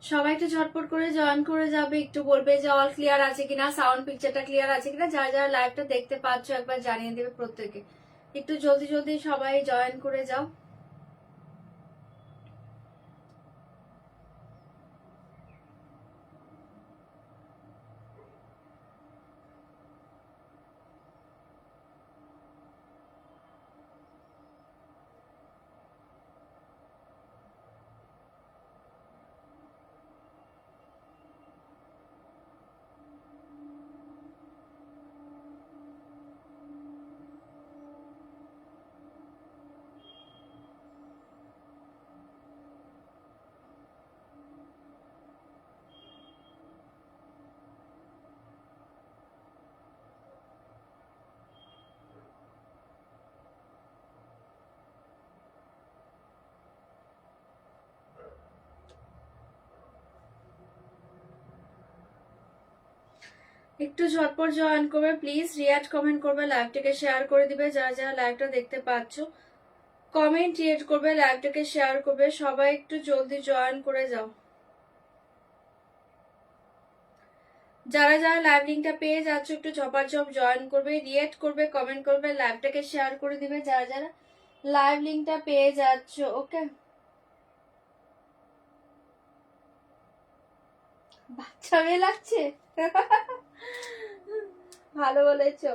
সবাই একটু ঝটপট করে জয়েন করে যাবে, একটু বলবে যে অল ক্লিয়ার আছে কিনা, সাউন্ড পিকচারটা ক্লিয়ার আছে কিনা, যারা যারা লাইভটা দেখতে পাচ্ছ একবার জানিয়ে দেবে প্রত্যেকে। একটু জলদি জলদি সবাই জয়েন করে যাও। একটু ঝটপট জয়েন করবে প্লিজ, রিয়াক্ট কমেন্ট করবে, লাইভটাকে শেয়ার করে দিবে যারা যারা লাইভটা দেখতে পাচ্ছ। কমেন্ট রিয়েক্ট করবে, লাইভটাকে শেয়ার করবে, সবাই একটু জলদি জয়েন করে যাও। যারা যারা লাইভ লিঙ্কটা পেয়ে যাচ্ছ একটু ঝপাঝপ জয়েন করবে, রিয়েক্ট করবে, কমেন্ট করবে, লাইভটাকে শেয়ার করে দিবে যারা যারা লাইভ লিঙ্কটা পেয়ে যাচ্ছ। ওকে, বাচ্চা মেয়ে লাগছে ভালো বলেছো।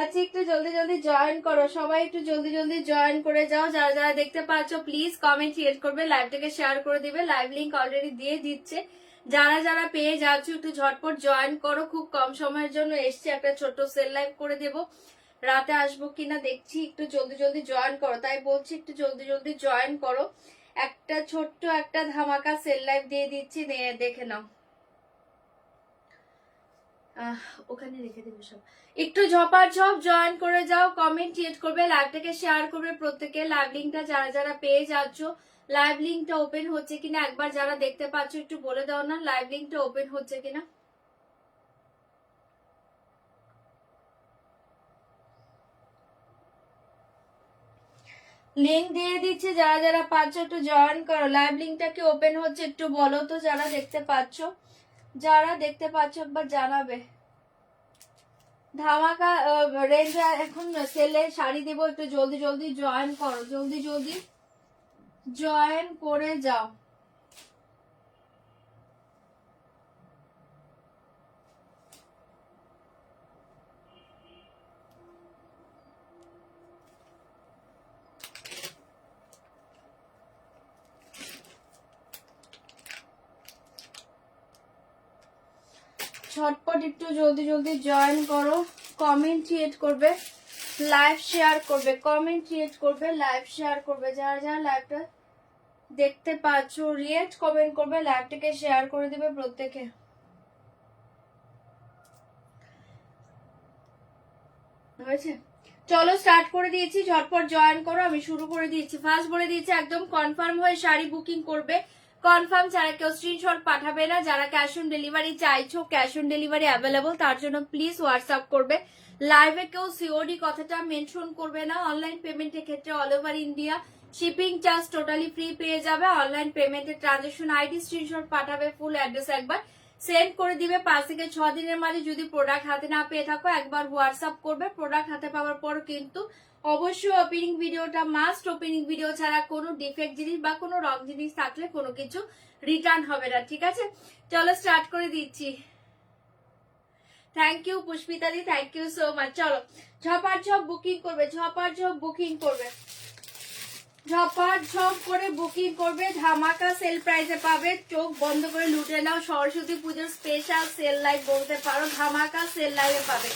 আচ্ছা, একটু জলদি জলদি জয়েন করো সবাই, একটু জলদি জলদি জয়েন করে যাও। যারা যারা দেখতে পাচ্ছ প্লিজ কমেন্ট ক্রিয়েট করবে, লাইভটাকে শেয়ার করে দিবে। লাইভ লিংক অলরেডি দিয়ে দিচ্ছে, যারা যারা পেয়ে যাচ্ছ একটু ঝটপট জয়েন করো। খুব কম সময়ের জন্য এসছে, একটা ছোট্ট সেল লাইভ করে দেব, রাতে আসবো কিনা দেখছি। একটু জলদি জলদি জয়েন করো, তাই বলছি একটু জলদি জলদি জয়েন করো। একটা ছোট্ট একটা ধামাকা সেল লাইভ দিয়ে দিচ্ছি, দেখে নাও। ওখানে রেখে দেবে সব। একটু ঝপাঝপ জয়েন করে যাও, কমেন্ট ক্রিয়েট করবে, লাইভটাকে শেয়ার করবে প্রত্যেকে। লাইভ লিঙ্কটা যারা যারা পেয়ে যাচ্ছ, লাইভ লিঙ্কটা ওপেন হচ্ছে কিনা একবার যারা দেখতে পাচ্ছ একটু বলে দাও না, লাইভ লিঙ্কটা ওপেন হচ্ছে কিনা। লিঙ্ক দিয়ে দিচ্ছে, যারা যারা পাচ্ছ একটু জয়েন করো। লাইভ লিঙ্কটা কি ওপেন হচ্ছে একটু বলো তো, যারা দেখতে পাচ্ছ, যারা দেখতে পাচ্ছ একবার জানাবে। ধামাকা রেঞ্জ এখন সেলে শাড়ি দেবো, একটু জলদি জলদি জয়েন করো, জলদি জলদি জয়েন করে যাও। ঝটপট একটু জলদি জলদি জয়েন করো, কমেন্ট ক্রিয়েট করবে, লাইভ শেয়ার করবে, কমেন্ট ক্রিয়েট করবে, লাইভ শেয়ার করবে, যারা যারা লাইভটা দেখতে পাচ্ছ রিয়েক্ট কমেন্ট করবে, লাইভটাকে শেয়ার করে দেবে প্রত্যেকে। হয়েছে, চলো স্টার্ট করে দিয়েছি, ঝটপট জয়েন করো, আমি শুরু করে দিয়েছি। ফার্স্ট বলে দিয়েছি একদম কনফার্ম হয়ে শাড়ি বুকিং করবে, কনফার্ম ছাড়া কেউ স্ক্রিনশট পাঠাবে না। যারা ক্যাশ অন ডেলিভারি চাইছো, ক্যাশ অন ডেলিভারি অ্যাভেলেবল, তার জন্য প্লিজ হোয়াটসঅ্যাপ করবে। লাইভে কেউ সিওডি কথাটা মেনশন করবে না। অনলাইন পেমেন্টের ক্ষেত্রে all over India shipping charge totally free পেয়ে যাবে। অনলাইন পেমেন্টের ট্রানজাকশন আইডি স্ক্রিনশট পাঠাবে, ফুল অ্যাড্রেস একবার সেন্ড করে দিবে। 5 থেকে 6 দিনের মাঝে যদি প্রোডাক্ট হাতে না পেয়ে থাকো একবার হোয়াটসঅ্যাপ করবে। প্রোডাক্ট হাতে পাওয়ার পর কিন্তু অবশ্যই ওপেনিং ভিডিওটা মাস্ট, ওপেনিং ভিডিও ছাড়া কোনো ডিফেক্ট জিনিস বা কোনো রং জিনিস থাকলে কোনো কিছু রিটার্ন হবে না, ঠিক আছে? চলো স্টার্ট করে দিচ্ছি। থ্যাংক ইউ পুষ্পিতাদি, থ্যাংক ইউ সো মাচ। চলো ঝপাঝপ বুকিং করবে, ঝপাঝপ বুকিং করবে, ঝপাঝপ করে বুকিং করবে। ধামাকা সেল প্রাইসে পাবে, চোখ বন্ধ করে লুটে নাও। সরস্বতী পুজোর স্পেশাল সেল লাইভ বলতে পারো, ধামাকা সেল লাইভে পাবে।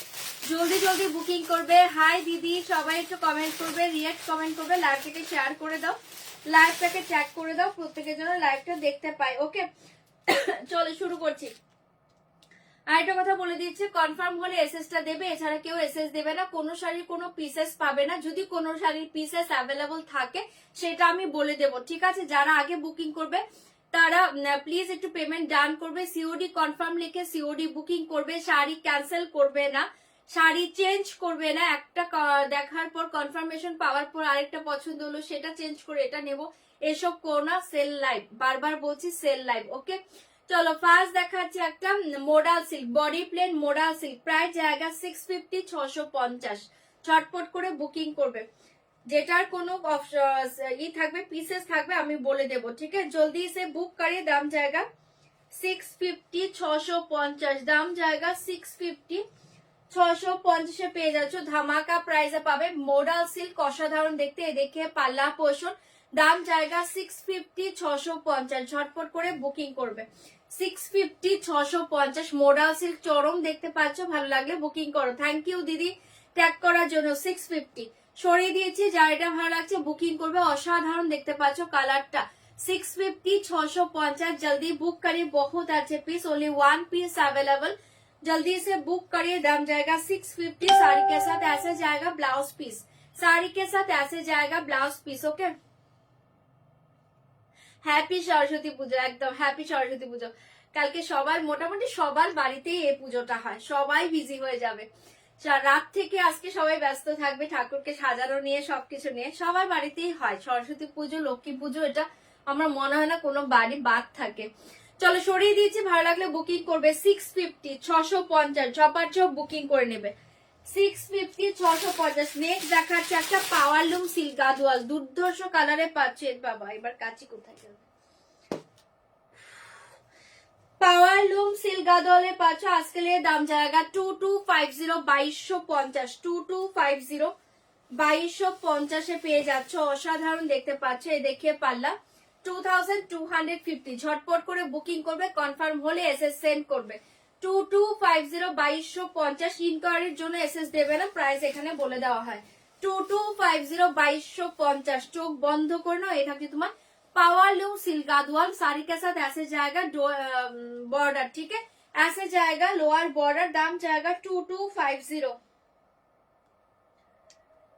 জলদি জলদি বুকিং করবে। হাই দিদি, সবাই একটু কমেন্ট করবে, রিয়েক্ট কমেন্ট করবে, লাইভটাকে শেয়ার করে দাও, লাইভটাকে ট্যাগ করে দাও, প্রত্যেকের জন্য লাইভটা দেখতে পাই। ওকে চলো শুরু করছি। আরেকটা কথা বলে দিচ্ছে, কনফার্ম হলে এসএসটা দেবে, এছাড়া কেউ এসএস দেবে না। কোনো শাড়ির কোনো পিসেস পাবে না, যদি কোনো শাড়ির পিসেস অ্যাভেলেবল থাকে সেটা আমি বলে দেব, ঠিক আছে? যারা আগে বুকিং করবে তারা প্লিজ একটু পেমেন্ট ডান করবে, সিওডি কনফার্ম লিখে সিওডি বুকিং করবে, শাড়ি ক্যান্সেল করবে না। শাড়ি চেঞ্জ করবে না, একটা দেখার পর কনফার্মেশন পাওয়ার পর আরেকটা পছন্দ হলো সেটা চেঞ্জ করে এটা নেব, এসব করো না। সেল লাইভ, বারবার বলছি সেল লাইভ। ওকে চলো ফার্স্ট দেখাচ্ছি একটা modal silk, body plain modal silk, প্রায় জায়গা 650 650। ঝটপট করে বুকিং করবে, যেটার কোনো ই থাকবে পিসেস থাকবে আমি বলে দেবো, ঠিক আছে। জলদি সে বুক করিয়ে, দাম জায়গা 650 650, দাম জায়গা 650 650 পেয়ে যাচ্ছ, ধামাকা প্রাইসে পাবে। মোডাল সিল্ক অসাধারণ দেখতে, দেখে পাল্লা পোষণ, দাম জায়গা 650 650। ঝটপট করে বুকিং করবে, 650 650 মোডাল সিল্ক চরম দেখতে পাচ্ছ, ভালো লাগলে বুকিং করো। থ্যাংক ইউ দিদি ট্যাগ করার জন্য। 650 সরিয়ে দিয়েছি, যার এটা ভালো লাগছে বুকিং করবে, অসাধারণ দেখতে পাচ্ছ কালারটা। 650 650 जल्दी बुक करिए, बहुत अच्छे पीस, ओनली 1 पीस अवेलेबल, जल्दी से बुक करिए। दाम जाएगा 650, साड़ी के साथ ऐसे जाएगा ब्लाउज पीस, साड़ी के साथ ऐसे जाएगा blouse piece. Okay happy Saraswati Puja, একদম হ্যাপি সরস্বতী পুজো। কালকে সবার মোটামুটি সবার বাড়িতেই এই পুজোটা হয়, সবাই বিজি হয়ে যাবে, রাত থেকে আজকে সবাই ব্যস্ত থাকবে ঠাকুরকে সাজানো নিয়ে, সবকিছু নিয়ে সবার বাড়িতেই হয় সরস্বতী পুজো, লক্ষ্মী পুজো, এটা আমার মনে হয় না কোনো বাড়ি বাদ থাকে। চলো সরিয়ে দিয়েছি, ভালো লাগলে বুকিং করবে। 650 650 ঝপার ঝপ বুকিং করে নেবে, 650 650। নেক্সট দেখাচ্ছে একটা পাওয়ার লুম সিল্ক গাদোয়াল, দুর্ধর্ষ কালারে পাচ্ছে। বাবা এবার কাচি কোথায় যাবে, পাওয়ার লুম সিল্ক গাদোয়ালে পাচ্ছ, আজকে দাম জায়গা 2250 2250, 2250 2250 পেয়ে যাচ্ছ, অসাধারণ দেখতে পাচ্ছ। এই দেখিয়ে পাল্লা 2250। ঝটপট করে বুকিং করবে, কনফার্ম হলে এসএস সেন্ড করবে। 2250 2250, ইনকোয়ারির জন্য এসএস দেবে না, প্রাইস এখানে বলে দেওয়া হয়। 2250 2250, চোখ বন্ধ করে নাও। এই থাকছে তোমার पावर लूम सिल्क गादवाल, साड़ी के साथ ऐसे जाएगा बॉर्डर, ठीक है, ऐसे जाएगा लोअर बॉर्डर, दाम जाएगा 2250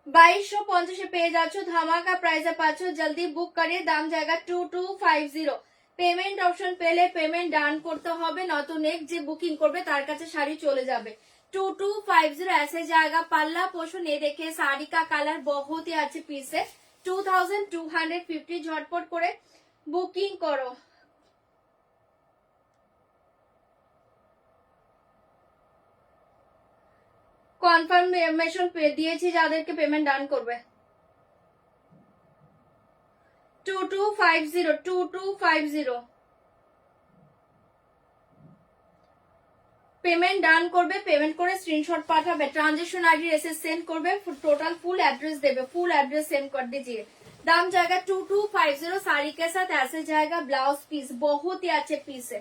2250 পেয়ে যাচ্ছ, ধামাকা প্রাইসে পাচ্ছ, জলদি বুক করিয়ে। দাম জায়গা 2250। পেমেন্ট অপশন পেলে পেমেন্ট ডান করতে হবে, নয়তো নেক্সট যে বুকিং করবে তার কাছে শাড়ি চলে যাবে। 2250 ऐसे जाएगा पल्ला पोषण। ये देखिए साड़ी का कलर बहुत ही अच्छे पीस है, 2250। ঝটপট করে বুকিং করো। কনফার্মেশন দিয়েছি, যাদেরকে পেমেন্ট ডান করবে। 2250 2250 পেমেন্ট ডান করবে, পেমেন্ট করে স্ক্রিনশট পাঠাবে, ट्रांजेक्शन आईडी एसएस सेंड করবে, टोटल फुल एड्रेस देवे, फुल एड्रेस सेंड कर दीजिए। दाम जाएगा 2250, साड़ी के साथ ऐसे जाएगा ब्लाउज पीस, बहुत ही अच्छे पीस है।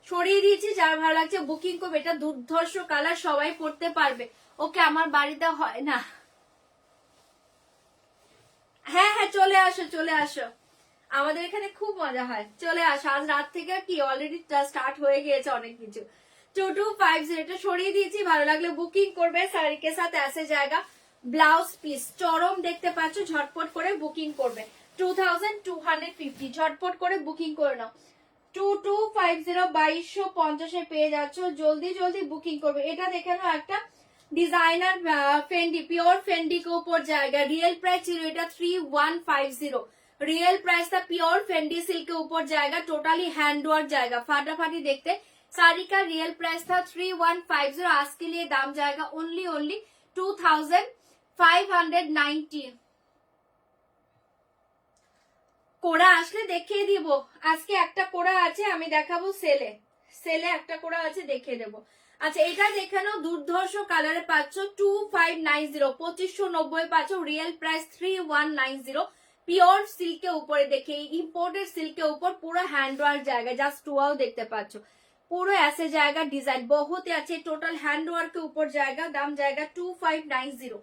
সরিয়ে দিয়েছি, যার ভালো লাগছে বুকিং করবে, এটা দুর্ধর্ষ কালার, সবাই পড়তে পারবে। ওকে আমার বাড়িতে হয় না, হ্যাঁ হ্যাঁ চলে আসো চলে আসো, আমাদের এখানে খুব মজা হয়, চলে আসো। আজ রাত থেকে কি অলরেডি স্টার্ট হয়ে গিয়েছে অনেক কিছু। 2250 এটা সরিয়ে দিয়েছি, ভালো লাগলে বুকিং করবে, শাড়ি কে সাথ ऐसे जाएगा ব্লাউজ পিস, চরম দেখতে পাচ্ছ, ঝটপট করে বুকিং করবে। 2250 ঝটপট করে বুকিং করে নাও। 2250 2250 পেয়ে যাচ্ছ, জলদি জলদি বুকিং করবে। এটা দেখে নাও একটা ডিজাইনার फेंडी, प्योर फेंडी के ऊपर जाएगा, रियल प्राइस ছিল এটা 3150, रियल प्राइस था, प्योर फेंडी सिल्क के ऊपर जाएगा, टोटली हैंड वर्क जाएगा, फाटाफाटी देखते। साड़ी का रियल प्राइस था 3150, आज के लिए दाम जाएगा ओनली 2590। কোড়া আসলে দেখিয়ে দিব, আজকে একটা কোড়া আছে আমি দেখাবো, সেলে সেলে একটা কোড়া আছে দেখিয়ে দেবো। আচ্ছা এটা দেখানো দুর্ধর্ষ কালারে পাচ্ছ 2590, 2590 পাচ্ছ, রিয়েল প্রাইস 3190। পিওর সিল্কের উপরে দেখে, ইম্পোর্টেড সিল্কের উপর পুরো হ্যান্ড ওয়ার্ক জায়গা, জাস্ট টুয়াও দেখতে পাচ্ছ, পুরো ऐसे जाएगा डिजाइन, बहुत ही अच्छे टोटल हैंड वर्क के ऊपर जाएगा। दाम जाएगा 2590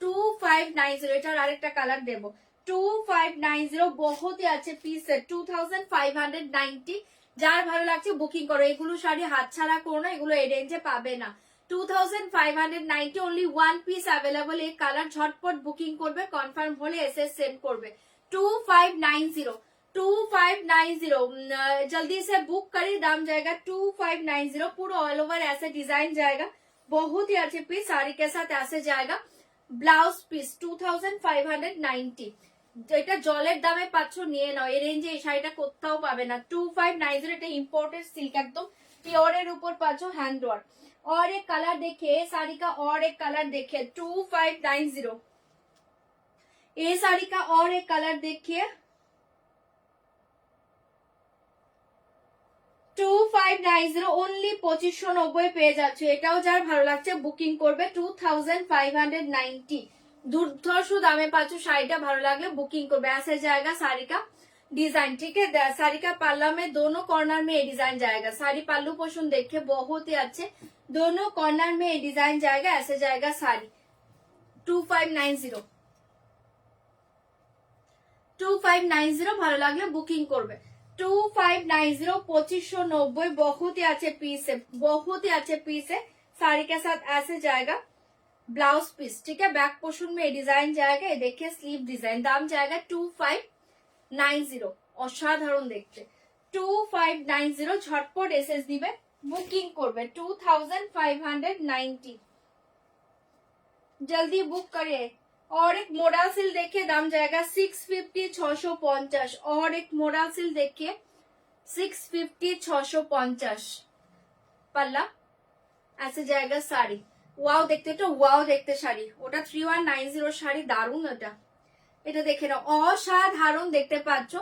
2590। এটার আরেকটা কালার দেব, 2590, बहुत ही अच्छे पीस है, 2590। যার ভালো লাগছে বুকিং করো, এগুলো শাড়ি হাতছাড়া করো না, এগুলো এই রেঞ্জে পাবে না। 2590 ओनली 1 पीस अवेलेबल, एक কালার, ঝটপট বুকিং করবে, কনফার্ম হলে এসএস সেন্ড করবে। 2590 2590 जल्दी से बुक करिए, दाम जाएगा 2590, पूरा ऑल ओवर ऐसे डिजाइन जाएगा, बहुत ही अच्छे पीस साड़ी के साथ ऐसे जाएगा। ব্লাউজ পিস 2590, এটা জলের দামে পাচ্ছ, নিয়ে নাও। এই রেঞ্জে এই শাড়িটা কোথাও পাবে না। 2590, এটা ইম্পোর্টেড সিল্ক, একদম পিওরের উপর পাচ্ছ, হ্যান্ড ওয়ার্ক। और एक कलर देखिए साड़ी का, और एक कलर देखिए 2590। ये साड़ी का और एक कलर देखिए 2590, ओनली 2590 পেয়ে যাচ্ছে। এটাও যার ভালো লাগছে বুকিং করবে। 2590 দুর্ধর্ষ দামে পাচ্ছ শাড়িটা, ভালো লাগলে বুকিং করবে। ऐसे जाएगा साड़ी का डिजाइन, ठीक है। साड़ी का पल्ला में दोनों कॉर्नर में ये डिजाइन जाएगा। साड़ी पल्लू पोषण देखिए बहुत ही अच्छे, दोनों कॉर्नर में ये डिजाइन जाएगा। ऐसे जाएगा साड़ी 2590 ভালো লাগলে বুকিং করবে। 2590 2590 बहुत ही अच्छे पीस है, बहुत ही अच्छे पीस है। साड़ी के साथ ऐसे जाएगा ब्लाउज पीस, ठीक है। बैक पोर्शन में डिजाइन जाएगा, ये देखिए स्लीव डिजाइन। दाम जाएगा 2590, অসাধারণ দেখতে। 2590 ঝটপট এসএস দিবে, বুকিং করবে। 2590 जल्दी बुक करिए। और एक मोडल सिल्क देखिए, दाम जाएगा 650 650। और एक मोडल सिल्क देखिए 650 650, पल्ला ऐसे जाएगा साड़ी। ওয়াও দেখতে, এটা ওয়াও দেখতে শাড়ি, ওটা 3190 শাড়ি, দারুণ। এটা দেখে নাও, অসাধারণ দেখতে পাচ্ছ।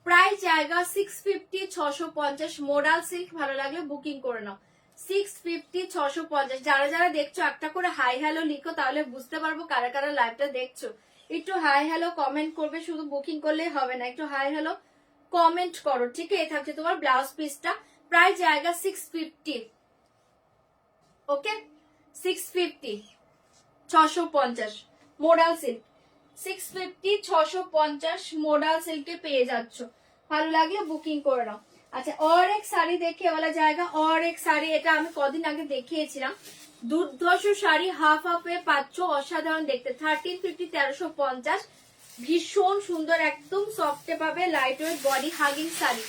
প্রাইস জায়গা 650 650। মোডাল সিল্ক ভালো লাগলে বুকিং করে নাও। 650 650। যারা যারা দেখছো একটা করে হাই হ্যালো লিখো, তাহলে বুঝতে পারবো কারা কারা লাইভটা দেখছো। একটু হাই হ্যালো কমেন্ট করবে, শুধু বুকিং করলেই হবে না, একটু হাই হ্যালো কমেন্ট করো, ঠিক আছে। এই থাকছে তোমার ব্লাউজ পিসটা। প্রাইস জায়গা 650, ওকে। 650 650 মোডাল সিল্ক, 650 650 মোডাল সিল্কে পেয়ে যাচ্ছ। ভালো লাগলে বুকিং করে নাও। আচ্ছা, और एक শাড়ি দেখে বলা জায়গা। और एक শাড়ি, এটা আমি কদিন আগে দেখিয়েছিলাম। দুর্ধর্ষ শাড়ি, হাফ হাফে পাচ্ছ, অসাধারণ দেখতে। 1350 1350, ভীষণ সুন্দর, একদম সফটে পাবে, light weight body hugging sari.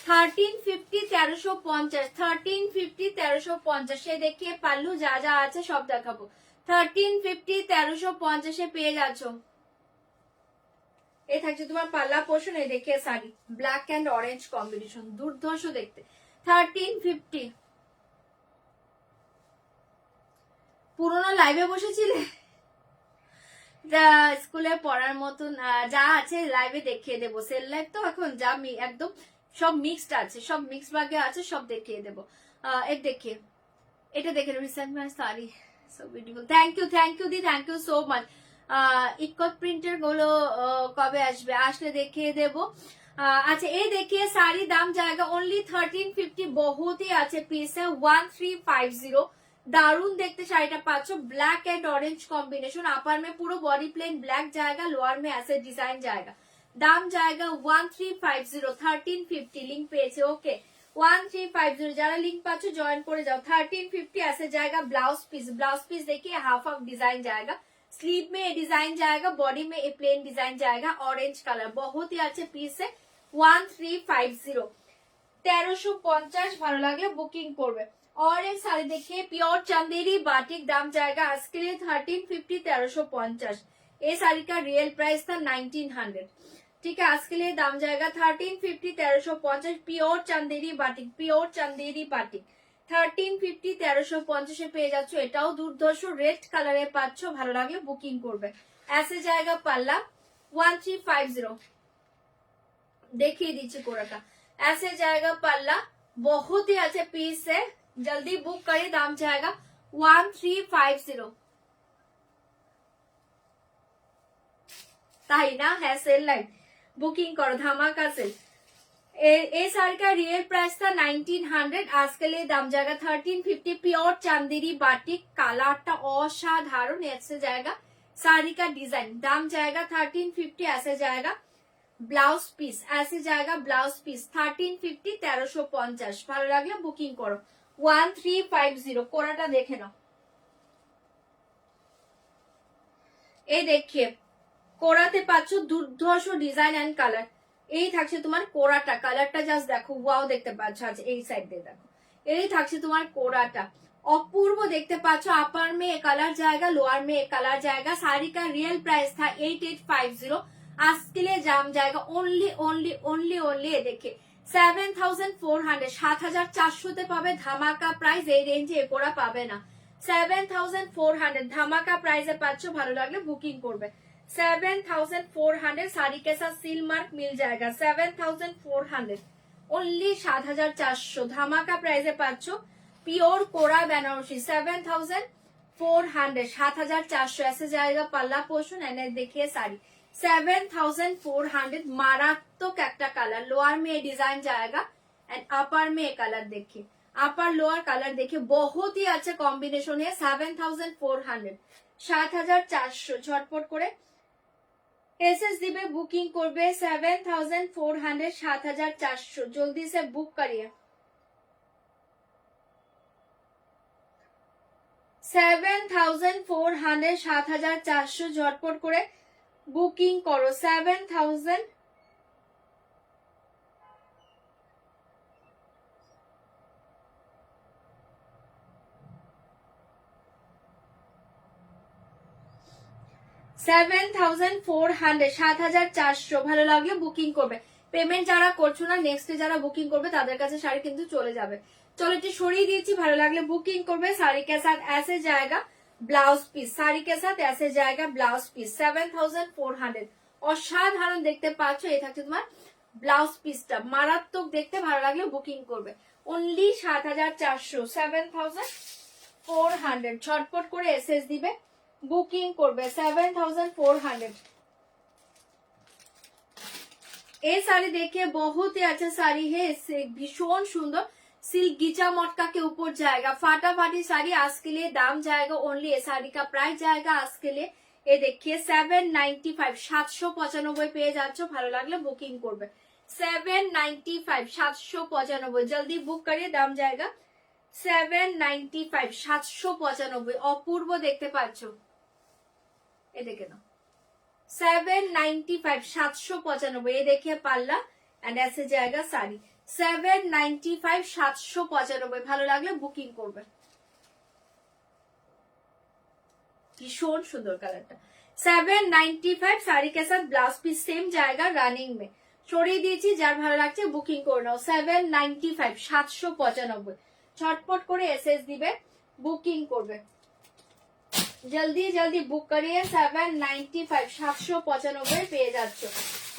1350 1350, 1350 1350। সে দেখিয়ে পাল্লু যা যা আছে সব দেখাবো। 1350 1350 পেয়ে যাচ্ছ। এই থাকছে তোমার পাল্লা পোর্শন। এই দেখিয়ে sari, black and orange combination, দুর্ধর্ষ দেখতে। 1350। পুরোনো লাইভে বসেছিলে, স্কুলে পড়ার মতন যা আছে লাইভে দেখিয়ে দেবো। সেল লাইভ তো এখন যা একদম সব মিক্সড আছে, সব মিক্স ভাগে আছে, সব দেখিয়ে দেবো। এর দেখিয়ে, এটা দেখে recent my sari, so beautiful. Thank you দি, থ্যাংক ইউ সো মাচ। ইকট প্রিন্টের গুলো কবে আসবে? আসলে দেখিয়ে দেবো। अच्छा ये देखिए साड़ी दाम जाएगा ओनली 1350, बहुत ही अच्छे पीस है। 1350 दारुण देखते শাড়িটা পাচ্ছ। Black and orange combination, upper में पूरा बॉडी प्लेन ब्लैक जाएगा, लोअर में ऐसे डिजाइन जाएगा। दाम जाएगा 1350 1350। लिंक पेয়েছে, ओके 1350। যারা লিংক পাচ্ছ জয়েন করে যাও। 1350 ऐसे जाएगा ब्लाउज पीस। ब्लाउज पीस देखिए हाफ हाफ डिजाइन जाएगा, स्लीव में ये डिजाइन जाएगा, बॉडी में ये प्लेन डिजाइन जाएगा, ऑरेंज कलर, बहुत ही अच्छे पीस है। 1350 1350 ভালো লাগলে বুকিং করবে। और एक साड़ी देखिए प्योर चंदेरी बाटिक, दाम जाएगा आज के लिए 1350 1350। ये साड़ी का रियल प्राइस था 1900, ठीक है। आज के लिए दाम जाएगा 1350 1350। Pure Chanderi batik, pure Chanderi batik 1350 1350 পেয়ে যাচ্ছ। এটাও দুর্ধর্ষ রেড কালারে পাচ্ছ, ভালো লাগলে বুকিং করবে। ऐसे जाएगा पल्ला 1350, देखिए दीजिए कोराटा। ऐसे जाएगा पल्ला, बहुत ही अच्छे पीस है, जल्दी बुक करिए। दाम जाएगा 1350, তাই না? হ্যাঁ সেল লাইভ, বুকিং করো, ধামাকা সেল। ये साड़ी का रियल प्राइस था 1900, आज के लिए दाम जाएगा 1350। प्योर चांदेरी बाटिक, कलरটা অসাধারণ। ऐसे जाएगा साड़ी का डिजाइन, दाम जाएगा 1350। ऐसे जाएगा ब्लाउज पीस, ऐसे जाएगा ब्लाउज पीस 1350 1350। ভালো লাগলে বুকিং করো। 1350 কোরাটা দেখে নাও। এই দেখিয়ে কোরাতে পাচ্ছ দুর্ধর্ষ ডিজাইন এন্ড কালার। এই থাকছে তোমার কোরাটা, কালারটা জাস্ট দেখো, ওয়াও দেখতে পাচ্ছ। আচ্ছা এই সাইড দিয়ে দেখো, এই থাকছে তোমার কোরাটা, अपूर्व देखते पाचो। अपर में एक कलर जाएगा, लोअर में एक कलर जाएगा। साड़ी का रियल प्राइस था 8850, आज के लिए जाम जाएगा ओनली ओनली ओनली ओनली ये देखिए 7400, 7400 পাবে ধামাকা প্রাইস। এই রেঞ্জে এপোরা পাবে না। 7400 ধামাকা প্রাইসে পাচ্ছ, ভালো লাগলে বুকিং করবে। 7400 साड़ी के साथ सील मार्क मिल जाएगा। 7400 ओनली 7400 ধামাকা প্রাইসে পাচ্ছ। পিওর কোরা বেনারসি 7400, 7400 ऐसे जाएगा पल्ला पोर्शन। एंड देखिए साड़ी 7400 मारात्मक একটা কালার। লোয়ার में डिजाइन जाएगा एंड अपर में एक कलर देखिए, अपर लोअर कलर देखिए, बहुत ही अच्छा कॉम्बिनेशन है। 7400, 7400 झटपट করে एसएस दिबे बुकिंग করবে। 7400, 7400 जल्दी से बुक करिए। 7400, 7400 झटपट করে বুকিং করো। 7000 7400, 7400 ভালো লাগলে বুকিং করবে। পেমেন্ট যারা করছো না, নেক্সটে যারা বুকিং করবে তাদের কাছে শাড়ি কিন্তু চলে যাবে। চলো একটু সরিয়ে দিয়েছি, ভালো লাগলে বুকিং করবে। শাড়ি के साथ ऐसे जाएगा ব্লাউজ পিস, শাড়ি के साथ ऐसे जाएगा ব্লাউজ পিস। 7400 অসাধারণ দেখতে পাচ্ছ। এই থাকছে তোমার ব্লাউজ পিসটা, মারাত্মক দেখতে, ভালো লাগলে বুকিং করবে। অনলি 7400, 7400 ঝটপট করে এসএস দিবে, বুকিং করবে। 7400 ये साड़ी देखिए, बहुत ही अच्छा साड़ी है, भीषण सुंदर सिल्क गीचा मटका के ऊपर जाएगा। फाटाफाटी साड़ी, आज के लिए दाम जाएगा ओनली, ये साड़ी का प्राइस जाएगा आज के लिए ये देखिए 795, 795 পেয়ে যাচ্ছ। ভালো লাগলে বুকিং করবে। 795, 795 जल्दी बुक करिए, दाम जाएगा 795, 795। অপূর্ব দেখতে পাচ্ছ, ये देखे ना 795, 795। ये देखिए पाल्ला एंड ऐसे जाएगा साड़ी। 795, 795 ভালো লাগলে বুকিং করবে। ভীষণ সুন্দর কালারটা। 795 साड़ी के साथ ब्लाउज पीस सेम जाएगा रनिंग में। সরিয়ে দিয়েছি, যার ভালো লাগছে বুকিং করে নাও। 795, 795 ছটপট করে এসএস দিবে, বুকিং করবে। जल्दी जल्दी बुक करिए। 795, 795 পেয়ে যাচ্ছ।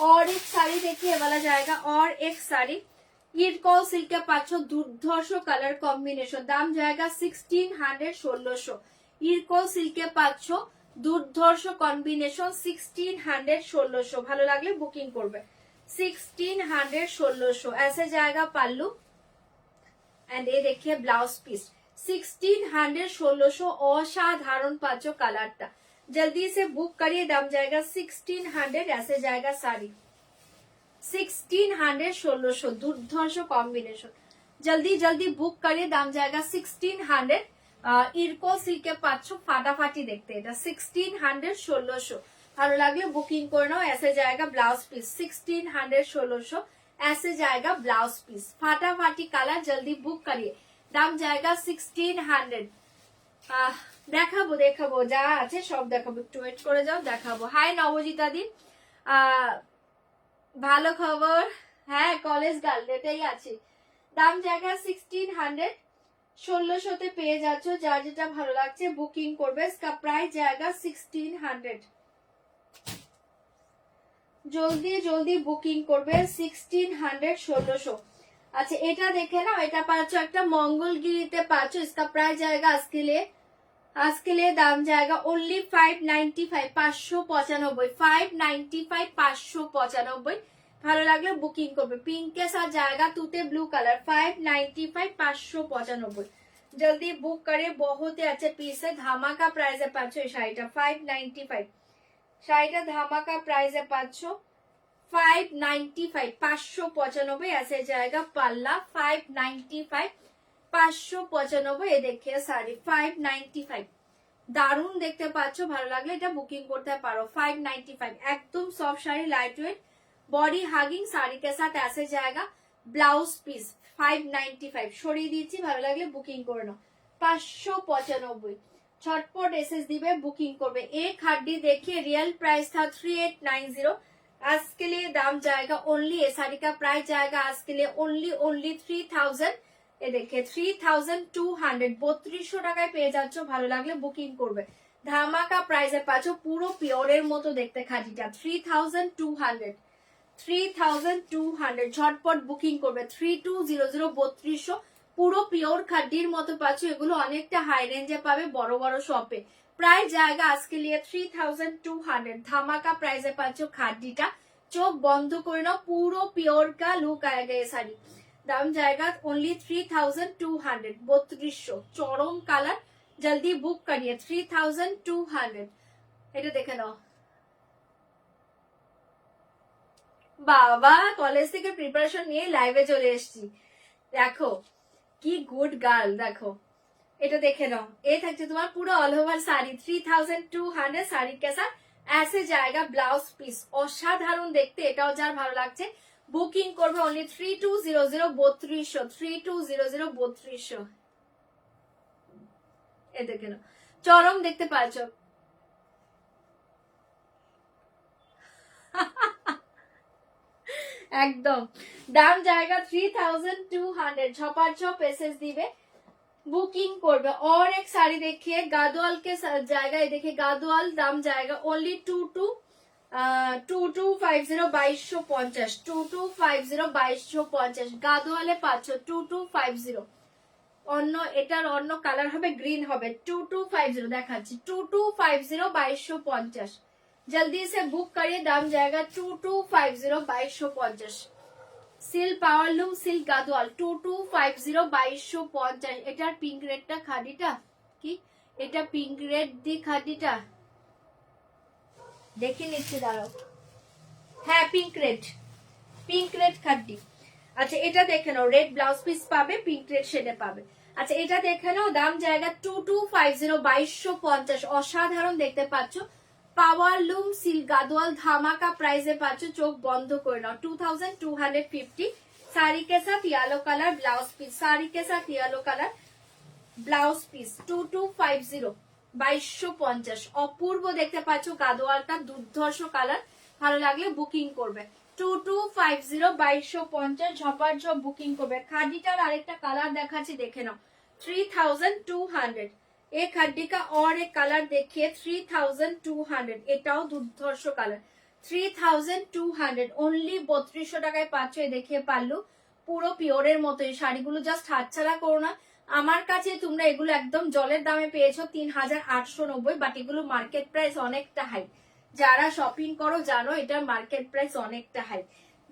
और एक साड़ी देखिए वाला जाएगा, और एक साड़ी ইরকল সিল্কে পাচ্ছ, দুর্ধর্ষ কালার কম্বিনেশন। দাম জায়গা 1600, 1600। ইরকল সিল্কে পাচ্ছ, দুর্ধর্ষ কম্বিনেশন 1600, 1600 ভালো লাগলে বুকিং করবে। 1600, 1600 ऐसे जाएगा पल्लू एंड ये देखिए ब्लाउज पीस। 1600, 1600 असाधारण पाचो कलरটা। जल्दी से बुक करिए, दाम जाएगा 1600, ऐसे जाएगा साड़ी 1600, 1600 दुर्धर्ष कॉम्बिनेशन। जल्दी जल्दी बुक करिए, दाम जाएगा 1600। इरको सिल्के पाচ্ছো, फाटाफाटी देखते এটা 1600, 1600 ভালো লাগলে বুকিং করে নাও। ऐसे जाएगा ब्लाउज पीस 1600, 1600 ऐसे जाएगा ब्लाउज पीस। फाटाफाटी कलर, जल्दी बुक करिए, दाम जाएगा 1600। দেখাবো দেখাবো যা আছে সব দেখাবো, একটু ওয়েট করে যাও, দেখাবো। হাই নবজিতা দি, ভালো খবর। হ্যাঁ কলেজ গার্ল এটাই আছে। দাম জায়গা 1600, 1600 তে পেয়ে যাচ্ছ। যার যেটা ভালো লাগছে বুকিং করবে। इसका प्राइस जाएगा 1600। জলদি জলদি বুকিং করবে। 1600, 1600। আচ্ছা এটা দেখে নাও, এটা পাচ্ছ একটা মঙ্গলগিরিতে পাচ্ছ। इसका प्राइस जाएगा आज के लिए दाम जाएगा ओनली 595, 595, 595, 595 ভালো লাগলে বুকিং করবে। পিঙ্ক के साथ जाएगा তুতে ब्लू कलर 595, 595 जल्दी बुक करे। बहुत ही अच्छे पीस है, ধামাকা প্রাইসে পাচ্ছ এই শাড়িটা 595। শাড়িটা ধামাকা প্রাইসে পাচ্ছ 595, 595 ऐसे जाएगा पल्ला 595, 595। ये देखिए साड़ी 595 দারুন দেখতে পাচ্ছ, ভালো লাগলে এটা বুকিং করতে পারো। 595 একদম soft sari, light wait, body hugging sari के साथ ऐसे जाएगा ब्लाउज पीस। 595 সরিয়ে দিয়েছি, ভালো লাগলে বুকিং করে নাও। 595 झटपट एसएस दिवे बुकिंग करबे। एक हड्डी देखिए रियल प्राइस था 3890, आज के लिए दाम जाएगा ओनली, ये साड़ी का प्राइस जाएगा आज के लिए ओनली 3000। ये देखिए 3200 3200 টাকায় পেয়ে যাচ্ছ, ভালো লাগলে বুকিং করবে। ধামাকা প্রাইসে পাচ্ছ, পুরো পিওরের মতো দেখতে খাদিটা 3200 ঝটপট বুকিং করবে। 3200 3200 পুরো পিওর খাড্ডির মতো পাচ্ছ, এগুলো অনেকটা হাই রেঞ্জে পাবে বড় বড় শপে। প্রাইস জায়গা আজকে লিয়ে 3200 ধামাকা প্রাইসে পাচ্ছ খাড্ডিটা, চোখ বন্ধ করে নাও, পুরো পিওর কা লুক আয়েগা ये साड़ी। দাম জায়গা ओनली 3200 3200 চরম কালার, জলদি বুক করিয়ে 3200। এটা দেখে নাও বাবা, কলেজ থেকে প্রিপারেশন নিয়ে লাইভে চলে এসেছি। দেখো কি গুড গার্ল, দেখো এটা দেখে নাও। এ থাকছে তোমার পুরো অল ওভার শাড়ি 3200 শাড়ি के साथ ऐसे जाएगा ब्लाउज পিস, অসাধারণ দেখতে। এটাও যার ভালো লাগছে বুকিং করবে অনলি 3200 3200 3200 3200। এ দেখে নাও চরম দেখতে পাচ্ছ। একদম দাম জায়গা 3200 ঝপাঝপ এসএস দিবে বুকিং করবে। और एक साड़ी देखिए गादोआल के जाएगा, ये देखिए गादोआल, दाम जाएगा ओनली 2250 2250 2250 2250 গাদোয়ালে পাচ্ছ 2250। অন্য এটার অন্য কালার হবে, গ্রিন হবে। 2250 দেখাচ্ছি 2250 2250, जल्दी से बुक करिए। दाम जाएगा 2250 2250। Seal powerloom silk Gadwal 2250 2250। এটার পিঙ্ক রেডটা খাদিটা কি, এটা পিঙ্ক রেড দি খাদিটা দেখে নিচ্ছি, দাঁড়াও। হ্যাঁ পিঙ্ক রেড খাদি। আচ্ছা এটা দেখে নাও, রেড ব্লাউজ পিস পাবে, পিঙ্ক রেড শেডে পাবে। আচ্ছা এটা দেখে নাও, দাম জায়গা 2250 2250, অসাধারণ দেখতে পাচ্ছ। পাওয়ারলুম সিল্ক গাদোয়াল ধামাকা প্রাইসে পাচ্ছ, চোখ বন্ধ করে নাও। 2250 साड़ी के साथ yellow colour blouse piece, sari के साथ येलो कलर ब्लाउज पीस 2250 2250। অপূর্ব দেখতে পাচ্ছ গাদোয়ালটা, দুর্ধর্ষ কালার, ভালো লাগলে বুকিং করবে। 2250 2250 ঝপাঝপ বুকিং করবে। খাদিটার আরেকটা কালার দেখাচ্ছি দেখে নাও 3200। एक हड्डी का और एक कलर देखिए 3200, এটাও দুর্ধর্ষ কালার 3200 ओनली 3200 টাকায় পাচ্ছ। দেখিয়ে পারলু পুরো পিওরের মতো। এই শাড়িগুলো জাস্ট হাতছাড়া করো না, আমার কাছে তোমরা এগুলো একদম জলের দামে পেয়েছো 3890, বাট এগুলো মার্কেট প্রাইস অনেকটা হাই। যারা শপিং করো জানো এটার মার্কেট প্রাইস অনেকটা হাই।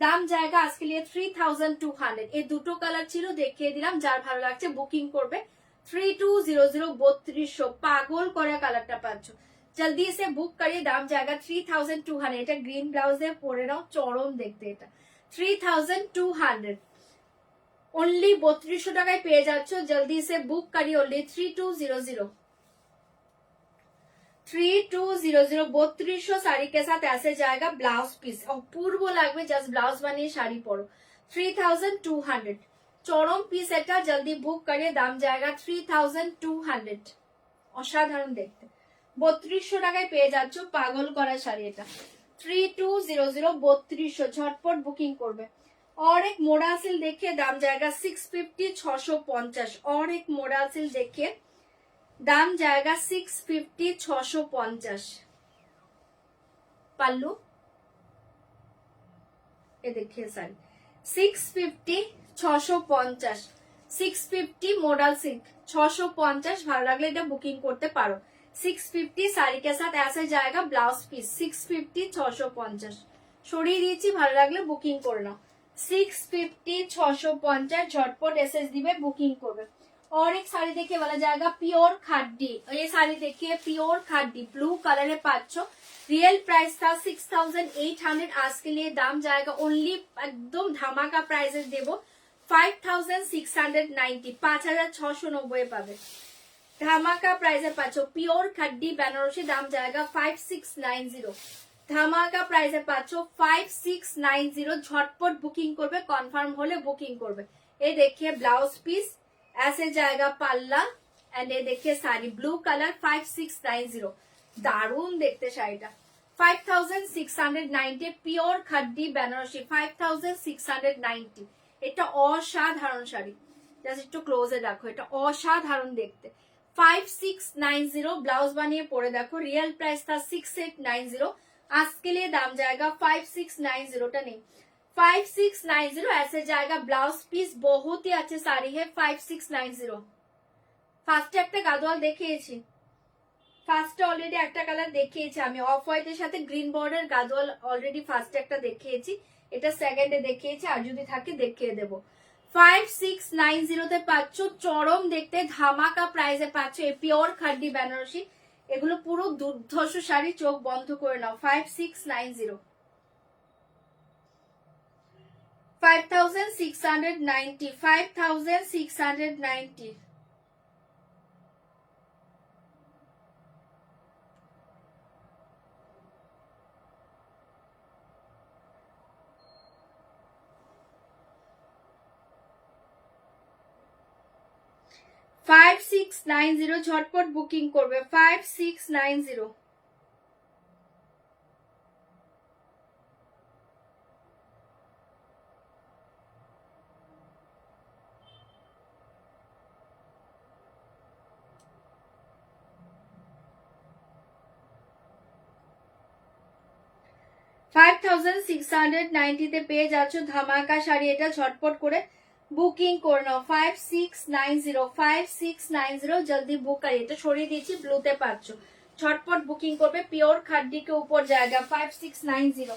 দাম জায়গা আজকে লিয়ে 3200। এই দুটো কালার ছিল, দেখিয়ে দিলাম, যার ভালো লাগছে বুকিং করবে। 3200 3200 পাগল করা কালারটা পাচ্ছ, জলদি সে বুক করিয়ে। দাম জায়গা 3200। এটা গ্রিন ব্লাউজে পরে নাও, চরম দেখতে এটা 3200 ओनली 3200 টাকায় পেয়ে যাচ্ছ, জলদি সে বুক করিয়ে। ओनली 3200 3200 3200 শাড়ি के साथ ऐसे जाएगा ब्लाउज पीस, অপূর্ব লাগবে, জাস্ট ব্লাউজ বানিয়ে শাড়ি পরো। 3200 চরম পিস এটা, জলদি বুক করে। দাম জায়গা 3200, অসাধারণ দেখতে 3200 টাকায় পেয়ে যাচ্ছ, পাগল করা শাড়ি এটা 3200 3200 ঝটপট বুকিং করবে। और एक मोड़ा सिल देखिए, दाम जाएगा 650 650। और एक मोड़ा सिल देखिए, दाम जाएगा 650 650। पल्लू ये देखिए साड़ी 650 650 650 মডাল সিল্ক 650। ভালো লাগলে এটা বুকিং করতে পারো। 650 শাড়ি के साथ ऐसे जाएगा ब्लाउज पीस 650 650 সরিয়ে দিয়েছি, ভালো লাগলে বুকিং করে নাও। 650 650 झटपट एसएस दिवे बुकिंग করবে। और एक साड़ी देखिए वाला जाएगा प्योर खाड्डी, ये साड़ी देखिए प्योर खाड्डी ब्लू कलर में पाচ্ছ। रियल प्राइस था 6800, आज के लिए दाम जाएगा ओनली एकदम ধামাকা প্রাইসে দেবো 5690 5690 পাবে। ধামাকা প্রাইসে পাচ্ছ পিওর খাড্ডি বেনারসি, দাম জায়গা 5690। ধামাকা প্রাইসে পাচ্ছ 5690, ঝটপট বুকিং করবে, কনফার্ম হলে বুকিং করবে। এই দেখিয়ে ব্লাউজ পিস ऐसे जाएगा পাল্লা एंड ये देखिए साड़ी ब्लू कलर 5690 दारुण देखते শাড়িটা 5690 পিওর খাদ্দি বেনারসি 5690 এটা অসাধারণ শাড়ি জাস্ট একটু ক্লোজে দেখো এটা অসাধারণ দেখতে 5690 ब्लाउज बनिए पड़े देखो रियल प्राइस था 6890 आज के लिए दाम जाएगा 5690 टा नहीं 5690 ऐसे जाएगा ब्लाउज पीस बहुत ही अच्छे साड़ी है 5690 ফার্স্টে একটা গাদোয়াল দেখিয়েছি ফার্স্টে অলরেডি একটা কালার দেখিয়েছি আমি অফ হোয়াইটের সাথে গ্রিন বর্ডার গাদোয়াল অলরেডি ফার্স্টে একটা দেখিয়েছি এটা সেকেন্ডে দেখিয়েছি আর যদি থাকে দেখিয়ে দেব 5690 তে পাচ্ছ চরম দেখতে ধামাকা প্রাইসে পাচ্ছ এই পিওর খাড্ডি বেনারসি এগুলো পুরো দুর্ধর্ষ শাড়ি চোখ বন্ধ করে নাও 5690 5690 5690 झटपट बुकिंग করবে 5690 5690 তে পেয়ে যাচ্ছ ধামাকা শাড়ি এটা ঝটপট করে বুকিং করে নাও 5690 जल्दी बुक करिए तो छोड़िए दीजिए ब्लूते पाচ্ছ झटपट बुकिंग करबे प्योर खड्डी के ऊपर जाएगा 5690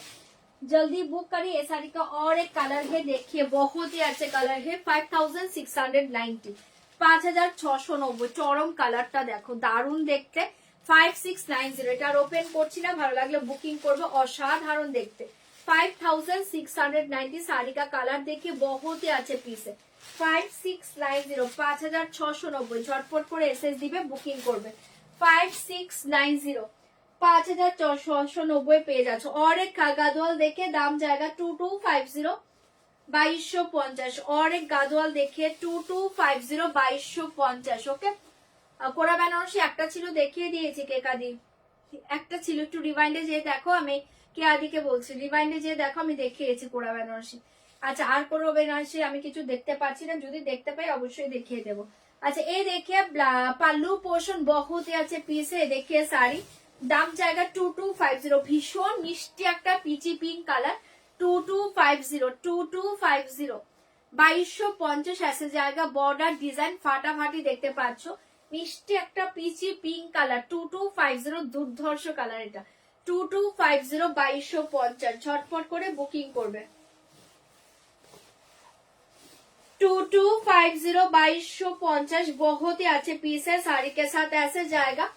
जल्दी बुक करिए ये साड़ी का और एक कलर है देखिए बहुत ही अच्छे कलर है 5690 5690 চরম কালারটা দেখো দারুণ দেখতে 5690 এটা আর ওপেন করছি না ভালো লাগলে বুকিং করবে অসাধারণ দেখতে 5690 साड़ी का कलर देखिए बहुत ही अच्छे पीस है 5690 5690 झटपट করে এসএস দিবে বুকিং করবে 5690 5690 পেয়ে যাচ্ছে और एक गादोয়াল देखिए दाम जाएगा 2250 2250 और एक गादोয়াল देखिए 2250 2250 ओके কোরা বেনারসি একটা ছিল দেখিয়ে দিয়েছি কেকাদি একটা ছিল একটু রিমাইন্ডে যে দেখো আমি কে আদিকে বলছি রিমাইন্ডে যে দেখো আমি দেখিয়েছি কোরা বেনারসি আচ্ছা আর কোরা বেনারসি আমি কিছু দেখতে পাচ্ছি না যদি দেখতে পাই অবশ্যই দেখিয়ে দেব अच्छा ये देखिए पल्लू पोर्शन बहुत ही अच्छे पीस है देखिए साड़ी दाम जाएगा 2250 भीषण मिष्टी एक पिची पिंक कलर 2250 2250 ऐसे जाएगा बॉर्डर डिजाइन फाटाफाटी देखते पाচ্ছ मिष्टी एक पिची पिंक कलर 2250 दुर्धर्ष कलर এটা 2250 2250 झटपट করে বুকিং করবে 2250 2250 बहुत ही अच्छे पीस है साड़ी के साथ ऐसे जाएगा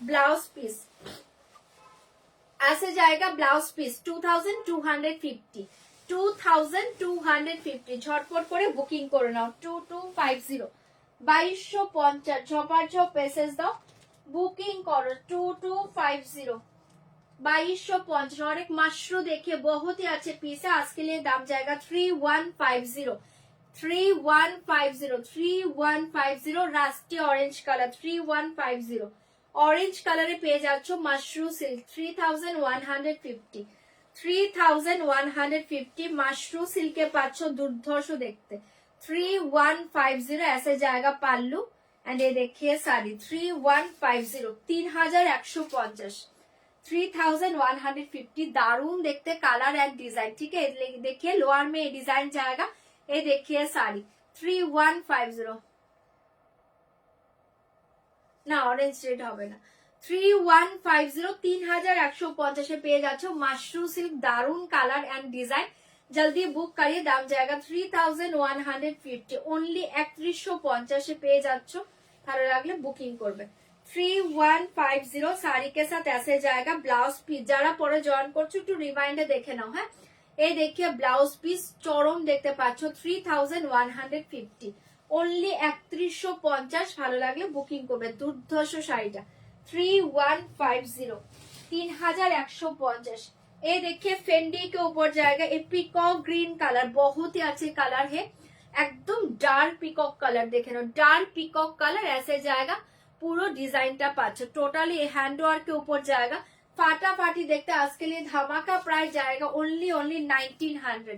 ब्लाउज पीस ऐसे जाएगा ब्लाउज पीस 2250 2250 झटपट করে বুকিং করে নাও 2250 2250 ঝপার ঝপ মেসেজ দাও বুকিং করো 2250 2250 और एक मशरू देखिए बहुत ही अच्छे पीस है आज के लिए दाम जाएगा 3150 3150 राष्ट्रीय ऑरेंज कलर 3150 ऑरेंज कलर পেয়ে যাচ্ছ মাশরু সিল্ক 3150 মাশরু সিল্কে পাচ্ছ দুর্ধর্ষ দেখতে 3150 ऐसे जाएगा पल्लू एंड ये देखिए साड़ी 3150 3150 3150 दारुण देखते कलर एंड डिजाइन ठीक है देखिए लोअर में डिजाइन जाएगा ये देखिए साड़ी 3150 ना ऑरेंज रेड হবে না 3150 3150 পেয়ে যাচ্ছ মাশরু সিল্ক দারুণ কালার এন্ড ডিজাইন जल्दी बुक करिए दाम जाएगा 3150 ओनली 3150 পেয়ে যাচ্ছ ভালো লাগলে বুকিং করবে 3150 साड़ी के साथ ऐसे जाएगा ब्लाउज पीस যারা পরে জয়েন করছো একটু রিমাইন্ডে দেখে নাও হ্যাঁ এই দেখিয়ে ব্লাউজ পিস চরম দেখতে পাচ্ছ 3150 ओनली 3150 ভালো লাগলে বুকিং করবে দুর্ধর্ষ শাড়িটা 3150 3150 ये देखिए फेंडी के ऊपर जाएगा ये पीकॉक ग्रीन कलर बहुत ही अच्छे कलर है একদম ডার্ক পিকক কালার, দেখে নাও ডার্ক পিকক কালার, ऐसे जाएगा পুরো ডিজাইনটা পাচ্ছ টোটালি হ্যান্ড ওয়ার্কের উপর জায়গা फाटाफाटी देखते आज के लिए धमाका प्राइस जाएगा ओनली 1900।